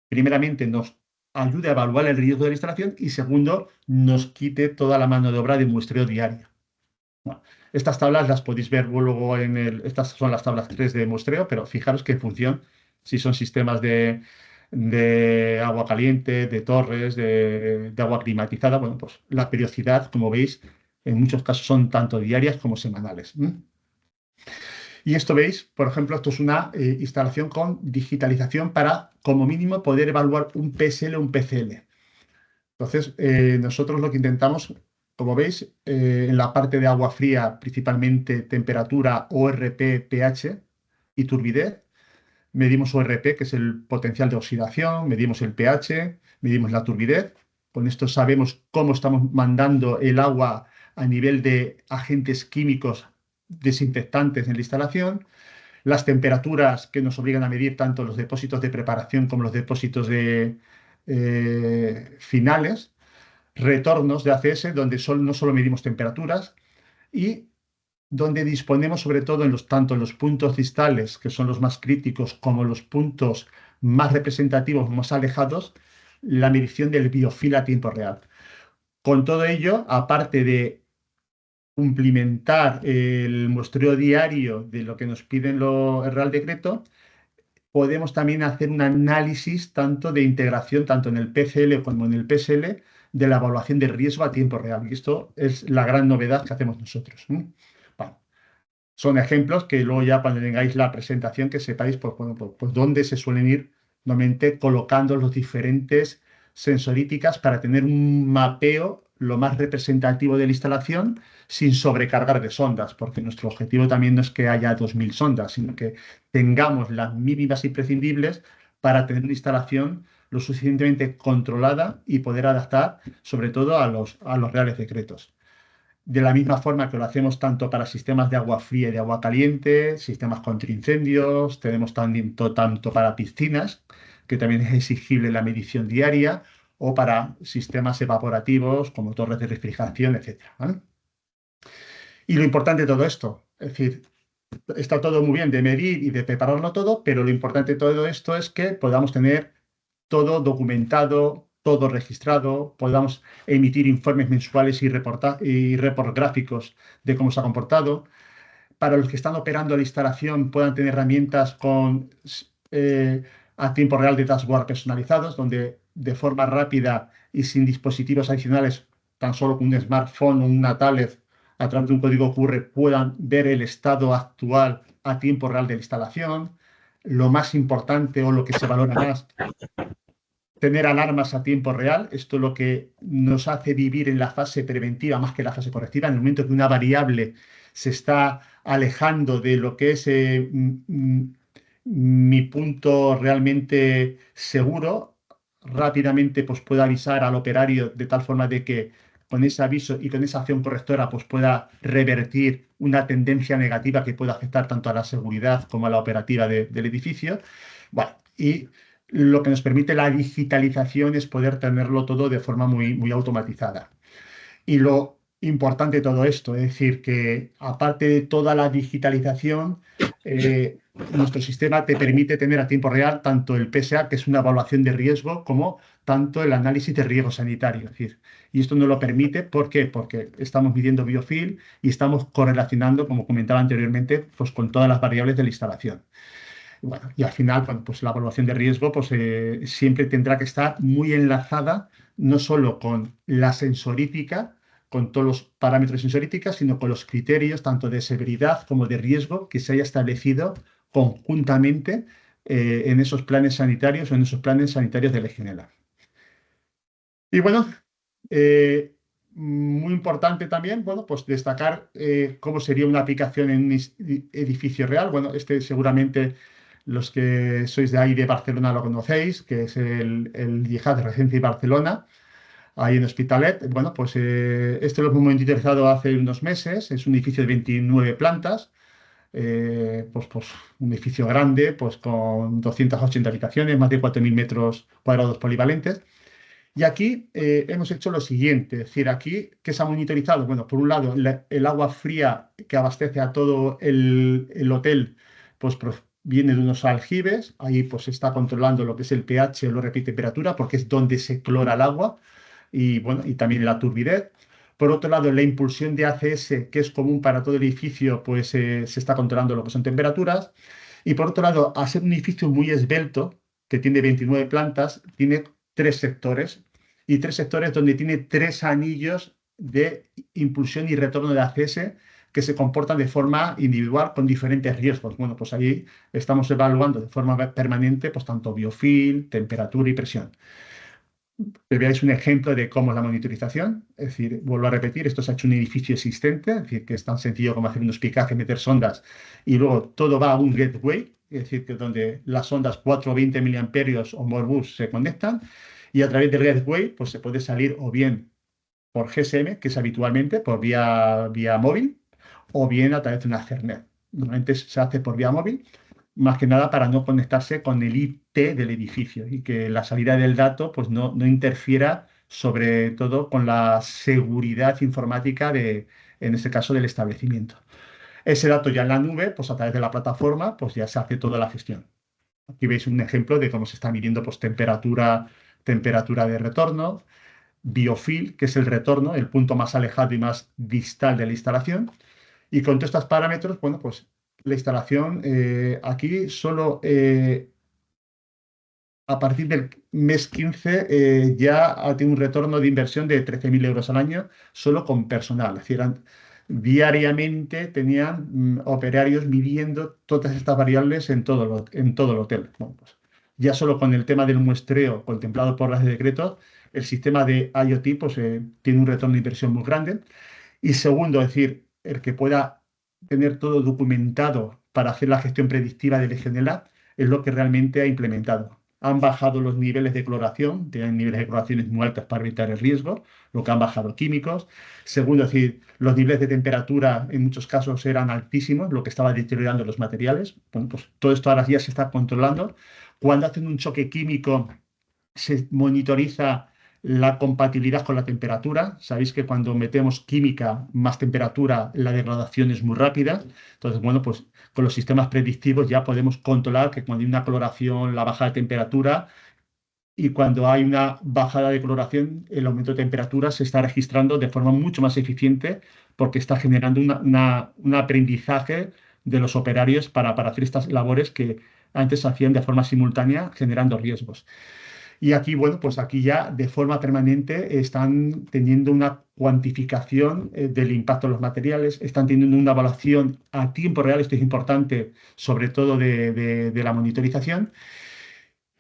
primeramente, nos ayude a evaluar el riesgo de la instalación y segundo, nos quite toda la mano de obra de muestreo diario. Bueno, estas tablas las podéis ver luego estas son las tablas 3 de muestreo, pero fijaros que en función, si son sistemas de agua caliente, de torres, de agua climatizada, bueno, pues la periodicidad, como veis, en muchos casos son tanto diarias como semanales. Y esto veis, por ejemplo, esto es una instalación con digitalización para, como mínimo, poder evaluar un PSL o un PCL. Entonces, nosotros lo que intentamos, como veis, en la parte de agua fría, principalmente temperatura, ORP, pH y turbidez, medimos ORP, que es el potencial de oxidación, medimos el pH, medimos la turbidez. Con esto sabemos cómo estamos mandando el agua a nivel de agentes químicos desinfectantes en la instalación, las temperaturas que nos obligan a medir tanto los depósitos de preparación como los depósitos de finales, retornos de ACS, donde no solo medimos temperaturas y donde disponemos sobre todo tanto en los puntos distales, que son los más críticos, como los puntos más representativos, más alejados, la medición del biofil a tiempo real. Con todo ello, aparte de cumplimentar el muestreo diario de lo que nos piden el Real Decreto, podemos también hacer un análisis tanto de integración, tanto en el PCL como en el PSL, de la evaluación de riesgo a tiempo real. Y esto es la gran novedad que hacemos nosotros. Bueno, son ejemplos que luego ya cuando tengáis la presentación que sepáis pues, bueno, pues dónde se suelen ir normalmente colocando los diferentes sensoríticas para tener un mapeo lo más representativo de la instalación sin sobrecargar de sondas, porque nuestro objetivo también no es que haya 2000 sondas, sino que tengamos las mínimas imprescindibles para tener una instalación lo suficientemente controlada y poder adaptar sobre todo a los reales decretos. De la misma forma que lo hacemos tanto para sistemas de agua fría y de agua caliente, sistemas contra incendios, tenemos también tanto para piscinas, que también es exigible la medición diaria, o para sistemas evaporativos como torres de refrigeración, etcétera, ¿vale? Y lo importante de todo esto, es decir, está todo muy bien de medir y de prepararlo todo, pero lo importante de todo esto es que podamos tener todo documentado, todo registrado, podamos emitir informes mensuales y report gráficos de cómo se ha comportado. Para los que están operando la instalación puedan tener herramientas eh, a tiempo real de dashboard personalizados, donde de forma rápida y sin dispositivos adicionales, tan solo con un smartphone o una tablet, a través de un código QR, puedan ver el estado actual a tiempo real de la instalación. Lo más importante o lo que se valora más, tener alarmas a tiempo real. Esto es lo que nos hace vivir en la fase preventiva más que la fase correctiva. En el momento que una variable se está alejando de lo que es mi punto realmente seguro, rápidamente pues, pueda avisar al operario de tal forma de que con ese aviso y con esa acción correctora pues, pueda revertir una tendencia negativa que pueda afectar tanto a la seguridad como a la operativa del edificio. Bueno, y lo que nos permite la digitalización es poder tenerlo todo de forma muy automatizada. Y lo importante de todo esto, es decir, que aparte de toda la digitalización, nuestro sistema te permite tener a tiempo real tanto el PSA, que es una evaluación de riesgo, como tanto el análisis de riesgo sanitario. Es decir, y esto nos lo permite, ¿por qué? Porque estamos midiendo biofil y estamos correlacionando, como comentaba anteriormente, pues con todas las variables de la instalación. Bueno, y al final, bueno, pues la evaluación de riesgo pues, siempre tendrá que estar muy enlazada no solo con la sensorítica, con todos los parámetros sensoríticos, sino con los criterios tanto de severidad como de riesgo que se haya establecido conjuntamente en esos planes sanitarios o en esos planes sanitarios de Legionela. Y bueno, muy importante también, bueno, pues destacar cómo sería una aplicación en un edificio real. Bueno, este seguramente los que sois de ahí de Barcelona lo conocéis, que es el Yihad de Regencia y Barcelona, ahí en Hospitalet. Bueno, pues este lo hemos monitorizado hace unos meses. Es un edificio de 29 plantas, pues un edificio grande, pues con 280 habitaciones, más de 4.000 metros cuadrados polivalentes. Y aquí hemos hecho lo siguiente, es decir, aquí, ¿qué se ha monitorizado? Bueno, por un lado, el agua fría que abastece a todo el hotel, pues viene de unos aljibes, ahí pues se está controlando lo que es el pH, el y temperatura, porque es donde se clora el agua, y bueno, y también la turbidez. Por otro lado, la impulsión de ACS, que es común para todo el edificio, pues se está controlando lo que son temperaturas. Y por otro lado, al ser un edificio muy esbelto, que tiene 29 plantas, tiene tres sectores, y tres sectores donde tiene tres anillos de impulsión y retorno de ACS que se comportan de forma individual con diferentes riesgos. Bueno, pues ahí estamos evaluando de forma permanente pues tanto biofil, temperatura y presión. Que veáis un ejemplo de cómo es la monitorización. Es decir, vuelvo a repetir, esto se ha hecho en un edificio existente, es decir, que es tan sencillo como hacer unos picajes, meter sondas, y luego todo va a un gateway, es decir, que donde las sondas 420 miliamperios o Modbus se conectan, y a través del gateway pues se puede salir o bien por GSM, que es habitualmente por vía móvil, o bien a través de una Ethernet. Normalmente se hace por vía móvil, más que nada para no conectarse con el IT del edificio y que la salida del dato pues no interfiera sobre todo con la seguridad informática en este caso del establecimiento. Ese dato ya en la nube, pues a través de la plataforma, pues ya se hace toda la gestión. Aquí veis un ejemplo de cómo se está midiendo pues, temperatura de retorno, biofil, que es el retorno, el punto más alejado y más distal de la instalación. Y con todos estos parámetros, bueno, pues la instalación aquí solo a partir del mes 15 ya tiene un retorno de inversión de 13.000 euros al año solo con personal. Es decir, diariamente tenían operarios midiendo todas estas variables en todo el hotel. Bueno, pues, ya solo con el tema del muestreo contemplado por las de decreto, el sistema de IoT pues, tiene un retorno de inversión muy grande. Y segundo, es decir, el que pueda tener todo documentado para hacer la gestión predictiva de Legionela es lo que realmente ha implementado. Han bajado los niveles de cloración, tienen niveles de cloraciones muy altos para evitar el riesgo, lo que han bajado químicos. Segundo, es decir, los niveles de temperatura en muchos casos eran altísimos, lo que estaba deteriorando los materiales. Bueno, pues todo esto ahora ya se está controlando. Cuando hacen un choque químico, se monitoriza la compatibilidad con la temperatura. Sabéis que cuando metemos química más temperatura, la degradación es muy rápida. Entonces, bueno, pues con los sistemas predictivos ya podemos controlar que cuando hay una coloración, la baja de temperatura, y cuando hay una bajada de coloración, el aumento de temperatura se está registrando de forma mucho más eficiente porque está generando un aprendizaje de los operarios para hacer estas labores que antes se hacían de forma simultánea, generando riesgos. Y aquí, bueno, pues aquí ya de forma permanente están teniendo una cuantificación del impacto de los materiales, están teniendo una evaluación a tiempo real, esto es importante, sobre todo de la monitorización.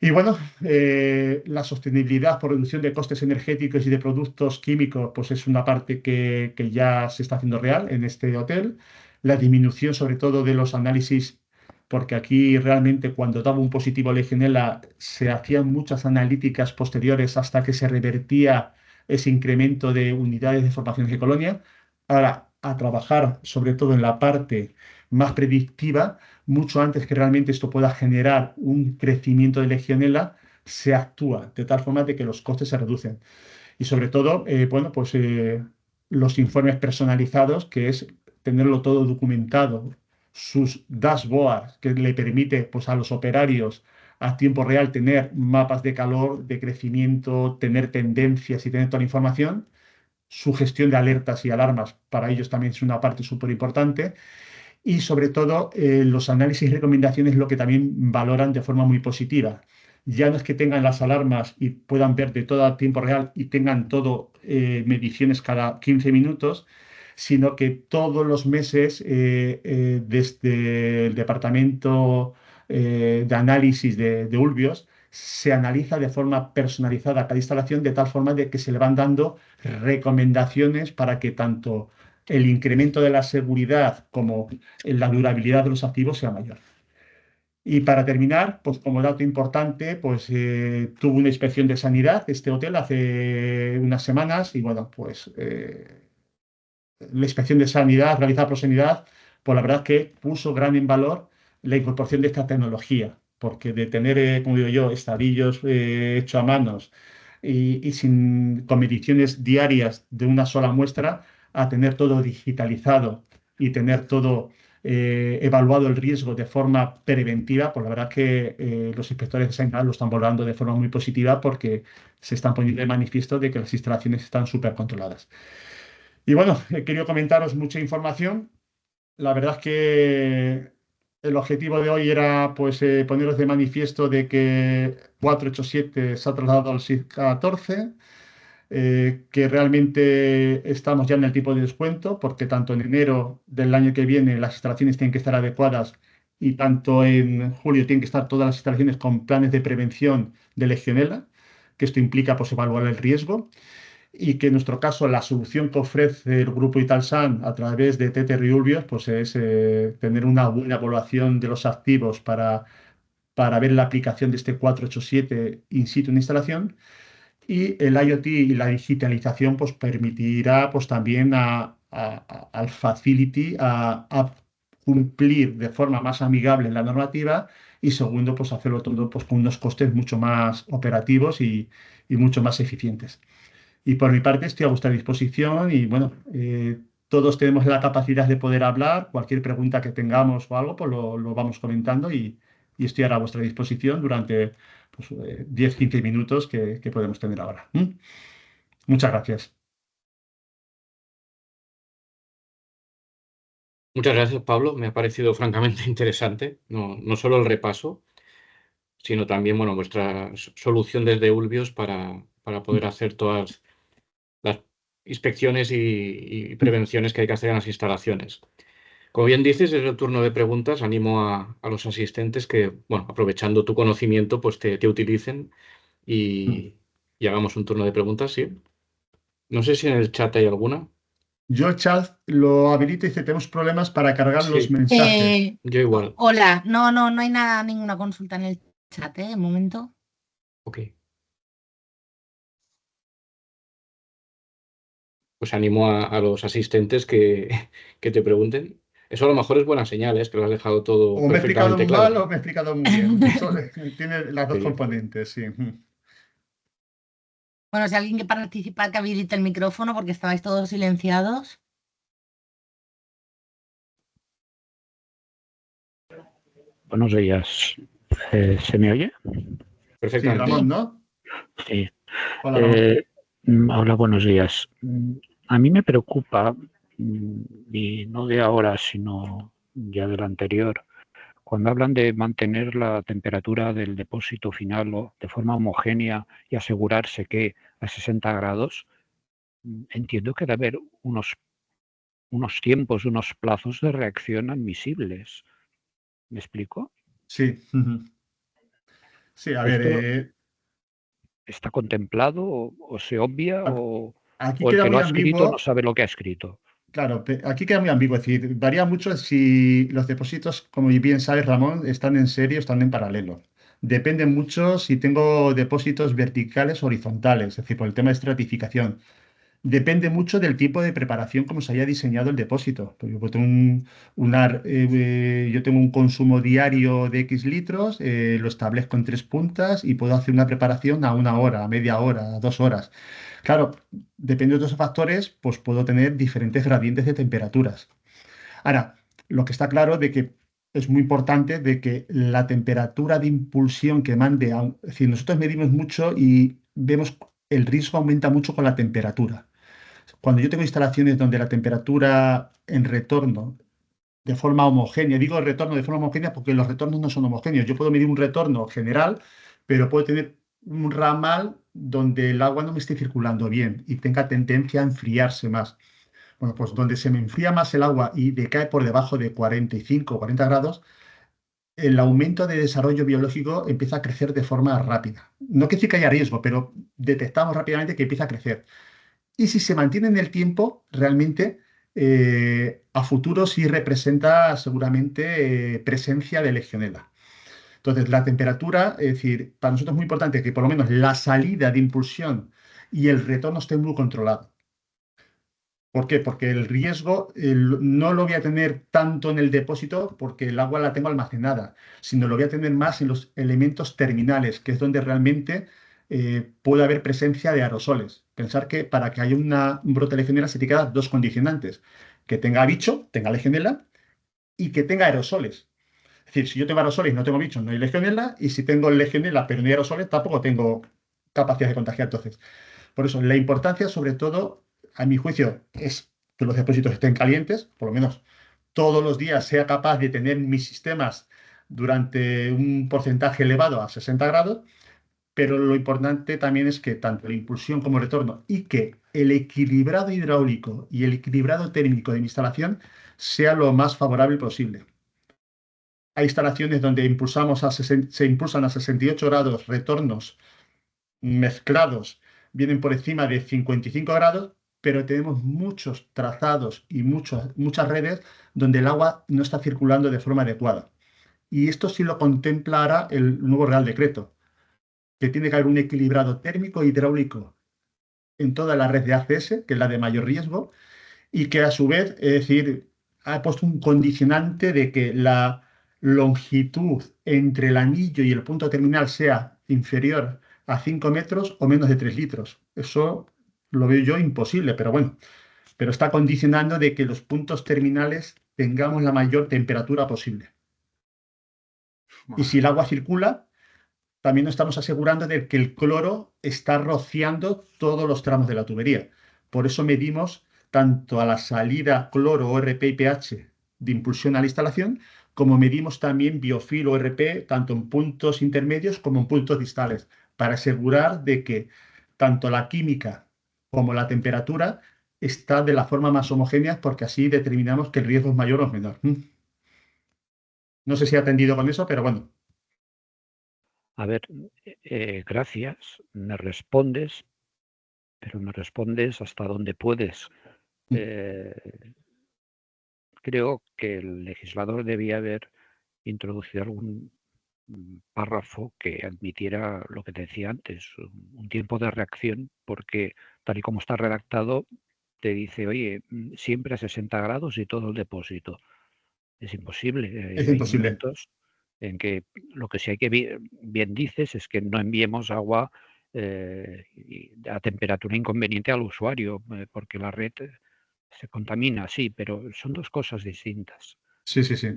Y bueno, la sostenibilidad por reducción de costes energéticos y de productos químicos, pues es una parte que ya se está haciendo real en este hotel. La disminución, sobre todo, de los análisis, porque aquí realmente cuando daba un positivo a Legionela se hacían muchas analíticas posteriores hasta que se revertía ese incremento de unidades de formaciones de colonia. Ahora, a trabajar sobre todo en la parte más predictiva mucho antes que realmente esto pueda generar un crecimiento de Legionela, se actúa de tal forma de que los costes se reducen. Y sobre todo, bueno, pues los informes personalizados, que es tenerlo todo documentado, sus dashboards, que le permite pues, a los operarios a tiempo real tener mapas de calor, de crecimiento, tener tendencias y tener toda la información. Su gestión de alertas y alarmas para ellos también es una parte súper importante y sobre todo los análisis y recomendaciones lo que también valoran de forma muy positiva. Ya no es que tengan las alarmas y puedan ver de todo a tiempo real y tengan todo mediciones cada 15 minutos, sino que todos los meses desde el departamento de análisis de Ulbios se analiza de forma personalizada cada instalación de tal forma de que se le van dando recomendaciones para que tanto el incremento de la seguridad como la durabilidad de los activos sea mayor. Y para terminar, pues como dato importante, pues tuvo una inspección de sanidad este hotel hace unas semanas y bueno, pues la inspección de sanidad realizada por sanidad, pues la verdad que puso gran en valor la incorporación de esta tecnología, porque de tener, como digo yo, estadillos hechos a manos con mediciones diarias de una sola muestra, a tener todo digitalizado y tener todo evaluado el riesgo de forma preventiva, pues la verdad que los inspectores de sanidad lo están valorando de forma muy positiva porque se están poniendo de manifiesto de que las instalaciones están súper controladas. Y bueno, he querido comentaros mucha información. La verdad es que el objetivo de hoy era pues, poneros de manifiesto de que 487 se ha trasladado al SIC 14, que realmente estamos ya en el tipo de descuento, porque tanto en enero del año que viene las instalaciones tienen que estar adecuadas y tanto en julio tienen que estar todas las instalaciones con planes de prevención de Legionela, que esto implica pues, evaluar el riesgo y que en nuestro caso la solución que ofrece el grupo Italsan a través de Tether y Ulbios pues es tener una buena evaluación de los activos para ver la aplicación de este 487 in situ en instalación y el IoT y la digitalización pues permitirá pues también al facility a cumplir de forma más amigable la normativa y segundo pues hacerlo todo pues con unos costes mucho más operativos y mucho más eficientes. Y por mi parte estoy a vuestra disposición y bueno, todos tenemos la capacidad de poder hablar, cualquier pregunta que tengamos o algo, pues lo vamos comentando y estoy ahora a vuestra disposición durante pues, 10-15 minutos que podemos tener ahora. Muchas gracias. Muchas gracias, Pablo. Me ha parecido francamente interesante, no solo el repaso, sino también, bueno, vuestra solución desde Ulbios para poder hacer todas las inspecciones y prevenciones que hay que hacer en las instalaciones. Como bien dices, es el turno de preguntas. Animo a los asistentes que, bueno, aprovechando tu conocimiento, pues te utilicen y hagamos un turno de preguntas, sí. No sé si en el chat hay alguna. Yo el chat lo habilito y dice, tenemos problemas para cargar los Sí, mensajes. yo igual. Hola, no hay nada, ninguna consulta en el chat, ¿eh? De momento. Ok. Pues animo a los asistentes que te pregunten. Eso a lo mejor es buena señal, ¿eh? Que lo has dejado todo O me he explicado perfectamente muy mal claro. o me he explicado muy bien. Eso tiene las dos Sí. componentes, sí. Bueno, si alguien que participa, que habilite el micrófono porque estabais todos silenciados. Buenos días. ¿Se me oye? Sí, Perfectamente. Ramón, ¿no? Sí. Hola, Ramón. Hola, buenos días. A mí me preocupa, y no de ahora, sino ya del anterior, cuando hablan de mantener la temperatura del depósito final de forma homogénea y asegurarse que a 60 grados, entiendo que debe haber unos tiempos, unos plazos de reacción admisibles. ¿Me explico? Sí. Sí, a ver, ¿Esto está contemplado o se obvia aquí o el queda que lo muy ha escrito no ambiguo. sabe lo que ha escrito? Claro, aquí queda muy ambiguo. Es decir, varía mucho si los depósitos, como bien sabes, Ramón, están en serie o están en paralelo. Depende mucho si tengo depósitos verticales o horizontales, es decir, por el tema de estratificación. Depende mucho del tipo de preparación, como se haya diseñado el depósito. Pues yo tengo yo tengo un consumo diario de X litros, lo establezco en 3 puntas y puedo hacer una preparación a 1 hora, a media hora, a 2 horas. Claro, dependiendo de esos factores, pues puedo tener diferentes gradientes de temperaturas. Ahora, lo que está claro de que es muy importante de que la temperatura de impulsión que mande, es decir, nosotros medimos mucho y vemos el riesgo aumenta mucho con la temperatura. Cuando yo tengo instalaciones donde la temperatura en retorno de forma homogénea, digo retorno de forma homogénea porque los retornos no son homogéneos. Yo puedo medir un retorno general, pero puedo tener un ramal donde el agua no me esté circulando bien y tenga tendencia a enfriarse más. Bueno, pues donde se me enfría más el agua y decae por debajo de 45 o 40 grados, el aumento de desarrollo biológico empieza a crecer de forma rápida. No quiere decir que haya riesgo, pero detectamos rápidamente que empieza a crecer. Y si se mantiene en el tiempo, realmente a futuro sí representa seguramente presencia de Legionela. Entonces, la temperatura, es decir, para nosotros es muy importante que por lo menos la salida de impulsión y el retorno estén muy controlados. ¿Por qué? Porque el riesgo no lo voy a tener tanto en el depósito porque el agua la tengo almacenada, sino lo voy a tener más en los elementos terminales, que es donde realmente puede haber presencia de aerosoles. Pensar que para que haya un brote de legionela se te quedan dos condicionantes, que tenga bicho, tenga legionela, y que tenga aerosoles. Es decir, si yo tengo aerosoles y no tengo bicho, no hay legionela, y si tengo legionela pero no hay aerosoles, tampoco tengo capacidad de contagiar. Entonces, por eso, la importancia, sobre todo, a mi juicio, es que los depósitos estén calientes, por lo menos todos los días sea capaz de tener mis sistemas durante un porcentaje elevado a 60 grados, pero lo importante también es que tanto la impulsión como el retorno y que el equilibrado hidráulico y el equilibrado térmico de mi instalación sea lo más favorable posible. Hay instalaciones donde se impulsan a 68 grados retornos mezclados vienen por encima de 55 grados, pero tenemos muchos trazados y muchas redes donde el agua no está circulando de forma adecuada. Y esto sí lo contemplará el nuevo Real Decreto, que tiene que haber un equilibrado térmico e hidráulico en toda la red de ACS, que es la de mayor riesgo, y que a su vez, es decir, ha puesto un condicionante de que la longitud entre el anillo y el punto terminal sea inferior a 5 metros o menos de 3 litros. Eso lo veo yo imposible, pero bueno, pero está condicionando de que los puntos terminales tengamos la mayor temperatura posible. Y si el agua circula, también nos estamos asegurando de que el cloro está rociando todos los tramos de la tubería. Por eso medimos tanto a la salida cloro, ORP y pH de impulsión a la instalación, como medimos también biofil o RP, tanto en puntos intermedios como en puntos distales, para asegurar de que tanto la química como la temperatura está de la forma más homogénea, porque así determinamos que el riesgo es mayor o menor. No sé si he atendido con eso, pero bueno. A ver, gracias, me respondes, pero me respondes hasta donde puedes. Creo que el legislador debía haber introducido algún párrafo que admitiera lo que te decía antes, un tiempo de reacción, porque tal y como está redactado, te dice, oye, siempre a 60 grados y todo el depósito. Es imposible. Es Hay imposible. momentos en que lo que sí hay que bien dices es que no enviemos agua a temperatura inconveniente al usuario, porque la red se contamina, sí, pero son dos cosas distintas. Sí, sí, sí.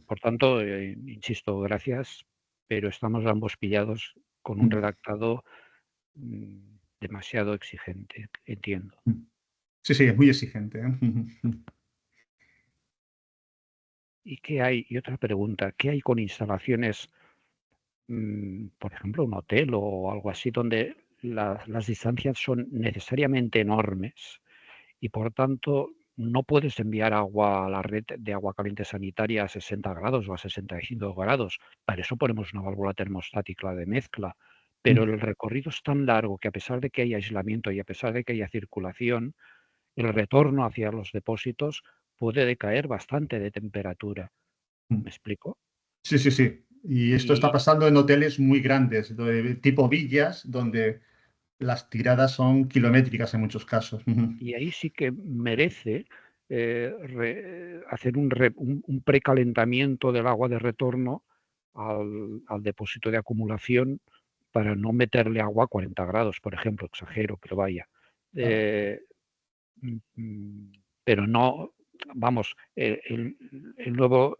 Por tanto, insisto, gracias, pero estamos ambos pillados con un redactado demasiado exigente, entiendo. Sí, sí, es muy exigente. ¿Y qué hay? Y otra pregunta, ¿qué hay con instalaciones, por ejemplo, un hotel o algo así, donde las distancias son necesariamente enormes y por tanto no puedes enviar agua a la red de agua caliente sanitaria a 60 grados o a 65 grados? Para eso ponemos una válvula termostática de mezcla. Pero el recorrido es tan largo que, a pesar de que haya aislamiento y a pesar de que haya circulación, el retorno hacia los depósitos puede decaer bastante de temperatura. ¿Me explico? Sí, sí, sí. Y esto está Y, pasando en hoteles muy grandes, tipo villas, donde las tiradas son kilométricas en muchos casos. y ahí sí que merece hacer un precalentamiento del agua de retorno al depósito de acumulación para no meterle agua a 40 grados, por ejemplo, exagero, pero vaya. Pero no, vamos, el nuevo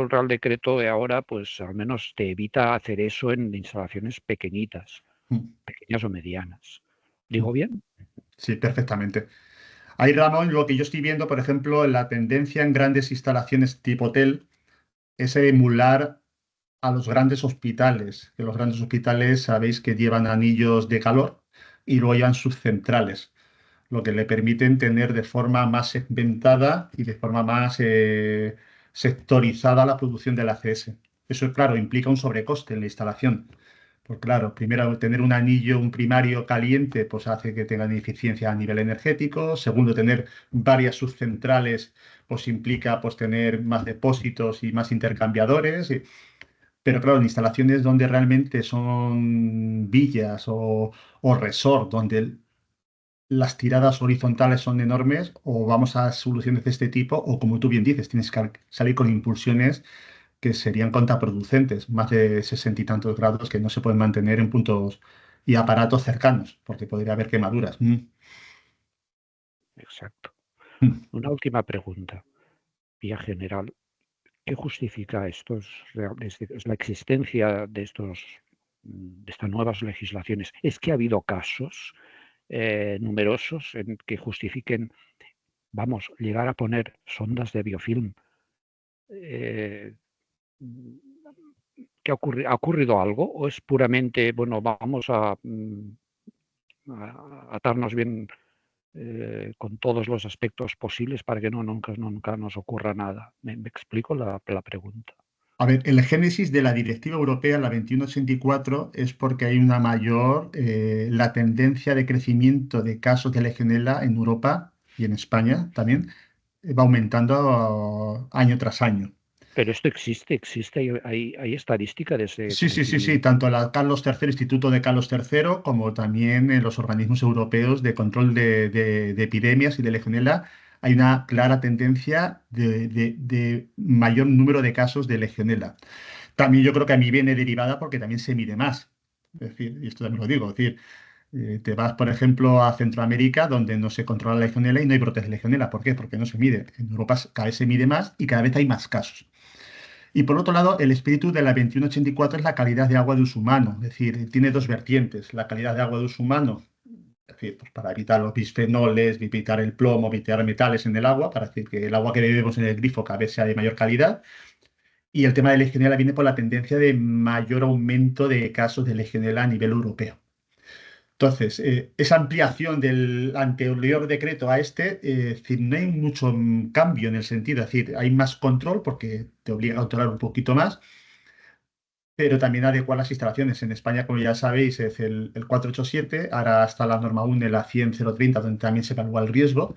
Real Decreto de ahora, pues al menos te evita hacer eso en instalaciones pequeñitas, pequeñas o medianas. ¿Digo bien? Sí, perfectamente. Ahí, Ramón, lo que yo estoy viendo, por ejemplo, la tendencia en grandes instalaciones tipo hotel es emular a los grandes hospitales, que los grandes hospitales sabéis que llevan anillos de calor y luego llevan sus centrales, lo que le permiten tener de forma más segmentada y de forma más sectorizada la producción del ACS. Eso, claro, implica un sobrecoste en la instalación. Pues claro, primero, tener un anillo, un primario caliente, pues hace que tengan eficiencia a nivel energético. Segundo, tener varias subcentrales, pues implica pues tener más depósitos y más intercambiadores. Pero claro, en instalaciones donde realmente son villas o resort, donde las tiradas horizontales son enormes, o vamos a soluciones de este tipo, o como tú bien dices, tienes que salir con impulsiones que serían contraproducentes, más de 60 y tantos grados que no se pueden mantener en puntos y aparatos cercanos, porque podría haber quemaduras. Exacto. Una última pregunta, vía general. ¿Qué justifica la existencia de de estas nuevas legislaciones? ¿Es que ha habido casos numerosos en que justifiquen, vamos, llegar a poner sondas de biofilm? ¿Qué ha ocurrido algo? ¿O es puramente, bueno, vamos a atarnos bien con todos los aspectos posibles para que nunca nos ocurra nada? ¿Me explico la pregunta? A ver, el génesis de la Directiva Europea, la 2184, es porque hay una mayor, la tendencia de crecimiento de casos de Legionela en Europa y en España también va aumentando año tras año. Pero esto existe, hay estadística de ese Sí, sí, sí, sí, crecimiento. tanto la Carlos III, Instituto de Carlos III, como también en los organismos europeos de control de epidemias y de Legionela, hay una clara tendencia de mayor número de casos de Legionela. También yo creo que a mí viene derivada porque también se mide más. Es decir, y esto también lo digo, es decir, te vas, por ejemplo, a Centroamérica, donde no se controla la Legionela y no hay brotes de Legionela. ¿Por qué? Porque no se mide. En Europa cada vez se mide más y cada vez hay más casos. Y por otro lado, el espíritu de la 2184 es la calidad de agua de uso humano, es decir, tiene dos vertientes. La calidad de agua de uso humano, es decir, pues para evitar los bisfenoles, evitar el plomo, evitar metales en el agua, para decir que el agua que bebemos en el grifo cada vez sea de mayor calidad. Y el tema de Legionela viene por la tendencia de mayor aumento de casos de Legionela a nivel europeo. Entonces, esa ampliación del anterior decreto a este, es decir, no hay mucho cambio en el sentido, es decir, hay más control porque te obliga a controlar un poquito más, pero también adecuar las instalaciones. En España, como ya sabéis, es el 487, ahora está la norma UNE, la 100.030, donde también se evalúa el riesgo.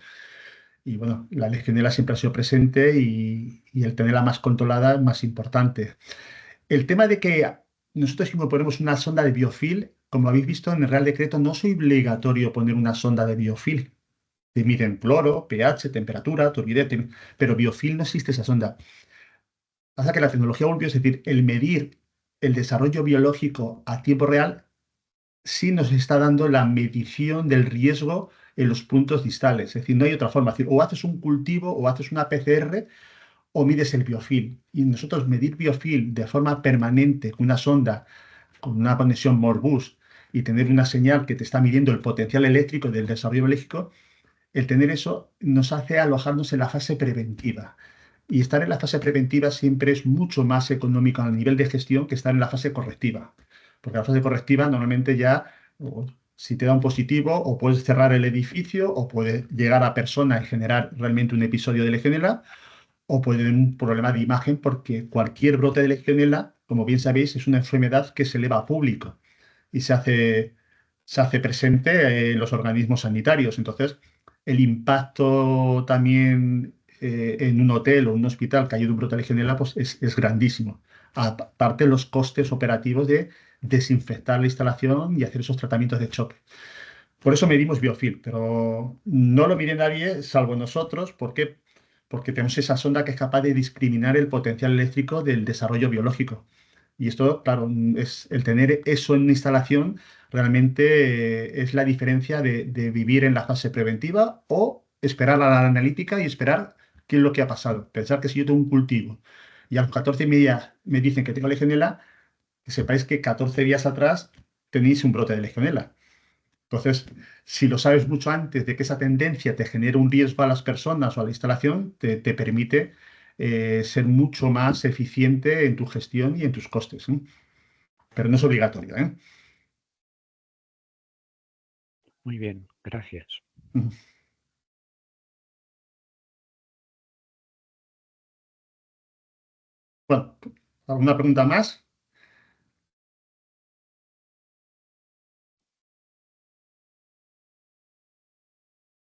Y bueno, la Legionela siempre ha sido presente y el tenerla más controlada es más importante. El tema de que nosotros si ponemos una sonda de biofil, como habéis visto en el Real Decreto, no es obligatorio poner una sonda de biofil. Te miden cloro, pH, temperatura, turbidez, pero biofil no existe esa sonda. Pasa que la tecnología volvió, es decir, el medir el desarrollo biológico a tiempo real sí nos está dando la medición del riesgo en los puntos distales. Es decir, no hay otra forma. Es decir, o haces un cultivo o haces una PCR o mides el biofil. Y nosotros medir biofil de forma permanente con una sonda, con una conexión Morbus y tener una señal que te está midiendo el potencial eléctrico del desarrollo biológico, el tener eso nos hace alojarnos en la fase preventiva. Y estar en la fase preventiva siempre es mucho más económico a nivel de gestión que estar en la fase correctiva. Porque la fase correctiva normalmente ya, si te da un positivo, o puedes cerrar el edificio, o puede llegar a persona y generar realmente un episodio de Legionela, o puede tener un problema de imagen porque cualquier brote de Legionela, como bien sabéis, es una enfermedad que se eleva a público y se hace presente en los organismos sanitarios. Entonces, el impacto también en un hotel o un hospital que haya un brote de Legionela pues es grandísimo. Aparte los costes operativos de desinfectar la instalación y hacer esos tratamientos de choque. Por eso medimos biofil, pero no lo mide nadie salvo nosotros. ¿Por qué? Porque tenemos esa sonda que es capaz de discriminar el potencial eléctrico del desarrollo biológico. Y esto, claro, es el tener eso en una instalación realmente es la diferencia de vivir en la fase preventiva o esperar a la analítica y esperar qué es lo que ha pasado. Pensar que si yo tengo un cultivo y a los 14 días me dicen que tengo legionela, que sepáis que 14 días atrás tenéis un brote de legionela. Entonces, si lo sabes mucho antes de que esa tendencia te genere un riesgo a las personas o a la instalación, te permite ser mucho más eficiente en tu gestión y en tus costes, ¿eh? Pero no es obligatorio, ¿eh? Muy bien, gracias. Bueno, ¿alguna pregunta más?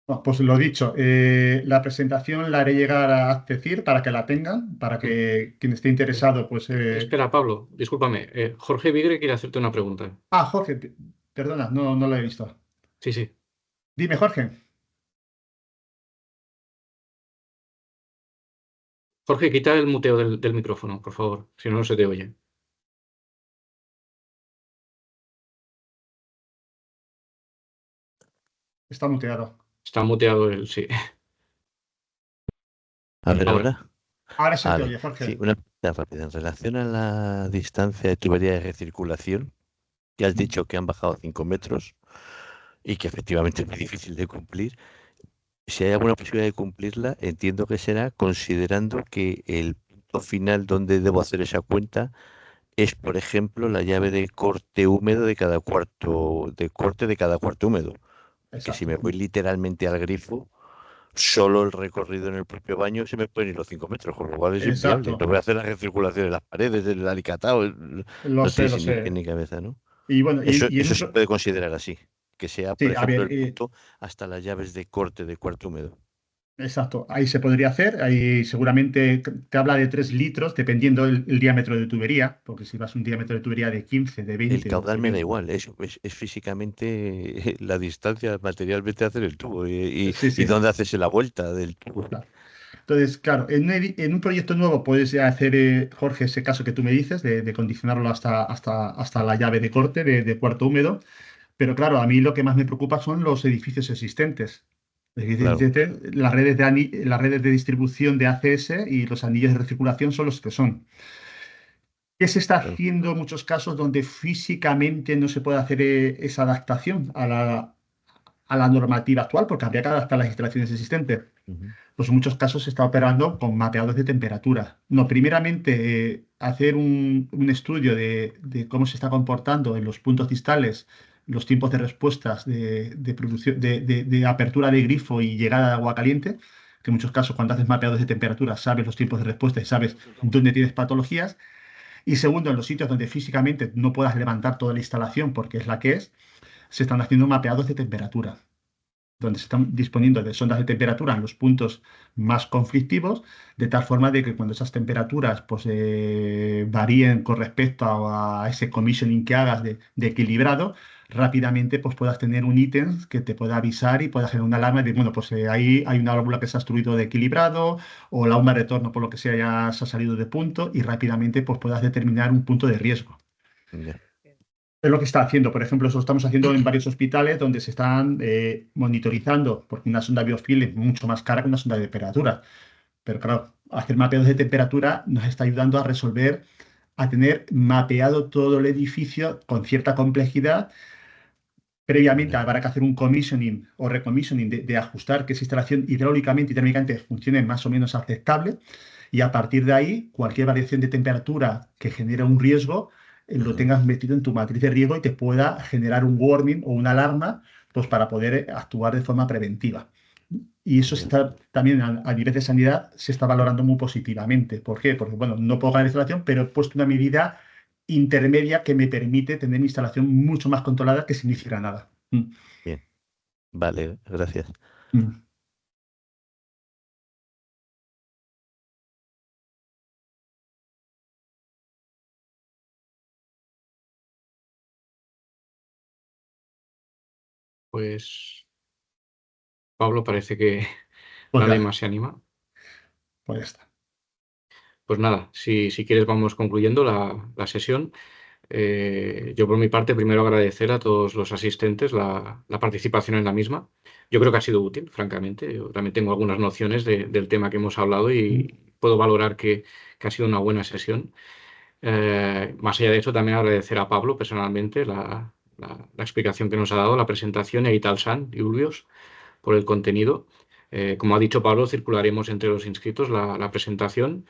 Bueno, pues lo dicho, la presentación la haré llegar a Accecir para que la tengan, para que quien esté interesado, pues... Espera, Pablo, discúlpame. Jorge Vigre quiere hacerte una pregunta. Jorge, perdona, no lo he visto. Sí, sí. Dime, Jorge. Jorge, quita el muteo del micrófono, por favor, si no, no se te oye. Está muteado. Está muteado el, sí. A ver, Ahora. ahora. Ahora se te Vale. oye, Jorge. Sí, una pregunta rápida. En relación a la distancia de tubería de recirculación, que has dicho que han bajado 5 metros y que efectivamente es muy difícil de cumplir. Si hay alguna posibilidad de cumplirla, entiendo que será considerando que el punto final donde debo hacer esa cuenta es, por ejemplo, la llave de corte húmedo de cada cuarto, de corte de cada cuarto húmedo. Que si me voy literalmente al grifo, solo el recorrido en el propio baño se me pueden ir los 5 metros, con lo cual es inviable. Exacto. No voy a hacer la recirculación de las paredes, del alicatado, Lo no tiene sé. ni pie ni cabeza, ¿no? Y bueno, Eso se puede considerar así, que sea, por sí, a ejemplo, ver, el punto hasta las llaves de corte de cuarto húmedo. exacto, ahí se podría hacer, ahí seguramente te habla de 3 litros, dependiendo el diámetro de tubería, porque si vas a un diámetro de tubería de 15, de El 20, caudal me da dependiendo. igual, es físicamente la distancia materialmente hacer el tubo y Sí. dónde haces la vuelta del tubo. Claro. Entonces, claro, en un proyecto nuevo puedes hacer, Jorge, ese caso que tú me dices, de condicionarlo hasta la llave de corte de cuarto húmedo, pero claro, a mí lo que más me preocupa son los edificios existentes. Claro. Las redes de distribución de ACS y los anillos de recirculación son los que son. ¿Qué se está Claro. haciendo en muchos casos donde físicamente no se puede hacer esa adaptación a la normativa actual, porque habría que adaptar las instalaciones existentes. Pues en muchos casos se está operando con mapeados de temperatura. No, primeramente, hacer un estudio de cómo se está comportando en los puntos distales los tiempos de respuestas de apertura de grifo y llegada de agua caliente, que en muchos casos cuando haces mapeados de temperatura sabes los tiempos de respuesta y sabes dónde tienes patologías. Y segundo, en los sitios donde físicamente no puedas levantar toda la instalación porque es la que es, se están haciendo mapeados de temperatura, donde se están disponiendo de sondas de temperatura en los puntos más conflictivos, de tal forma de que cuando esas temperaturas pues, varíen con respecto a ese commissioning que hagas de equilibrado, rápidamente pues, puedas tener un ítem que te pueda avisar y pueda generar una alarma de, bueno, pues ahí hay una válvula que se ha obstruido de equilibrado o la bomba de retorno por lo que sea ya se ha salido de punto y rápidamente pues, puedas determinar un punto de riesgo. Ya. Es lo que está haciendo. Por ejemplo, eso lo estamos haciendo en varios hospitales donde se están monitorizando, porque una sonda biofil es mucho más cara que una sonda de temperatura. Pero claro, hacer mapeados de temperatura nos está ayudando a resolver, a tener mapeado todo el edificio con cierta complejidad. Previamente habrá que hacer un commissioning o recommissioning de ajustar que esa instalación hidráulicamente y térmicamente funcione más o menos aceptable. Y a partir de ahí, cualquier variación de temperatura que genere un riesgo, lo tengas metido en tu matriz de riesgo y te pueda generar un warning o una alarma pues, para poder actuar de forma preventiva. Y eso está también a nivel de sanidad se está valorando muy positivamente. ¿Por qué? Porque, bueno, no puedo ganar instalación, pero he puesto una medida intermedia que me permite tener mi instalación mucho más controlada que si no hiciera nada. Bien. Vale, gracias. Pues Pablo parece que Pues nadie ya, más se anima. pues ya está. Pues nada, si quieres vamos concluyendo la sesión. Yo por mi parte primero agradecer a todos los asistentes la participación en la misma. Yo creo que ha sido útil, francamente. Yo también tengo algunas nociones del tema que hemos hablado y puedo valorar que ha sido una buena sesión. Más allá de eso, también agradecer a Pablo personalmente la explicación que nos ha dado, la presentación, y a Italsan y Ulvios por el contenido. Como ha dicho Pablo, circularemos entre los inscritos la presentación.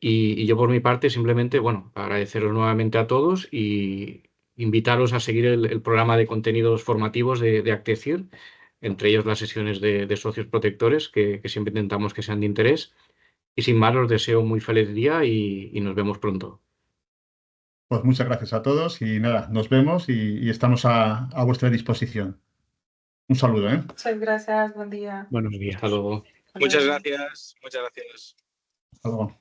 Y yo por mi parte simplemente, bueno, agradeceros nuevamente a todos y invitaros a seguir el programa de contenidos formativos de Actecir, entre ellos las sesiones de socios protectores, que siempre intentamos que sean de interés. Y sin más, os deseo muy feliz día y nos vemos pronto. Pues muchas gracias a todos y nada, nos vemos y estamos a vuestra disposición. Un saludo, ¿eh? Muchas gracias, buen día. Buenos días. Hasta luego. Hasta Muchas luego. gracias, muchas gracias. Hasta luego.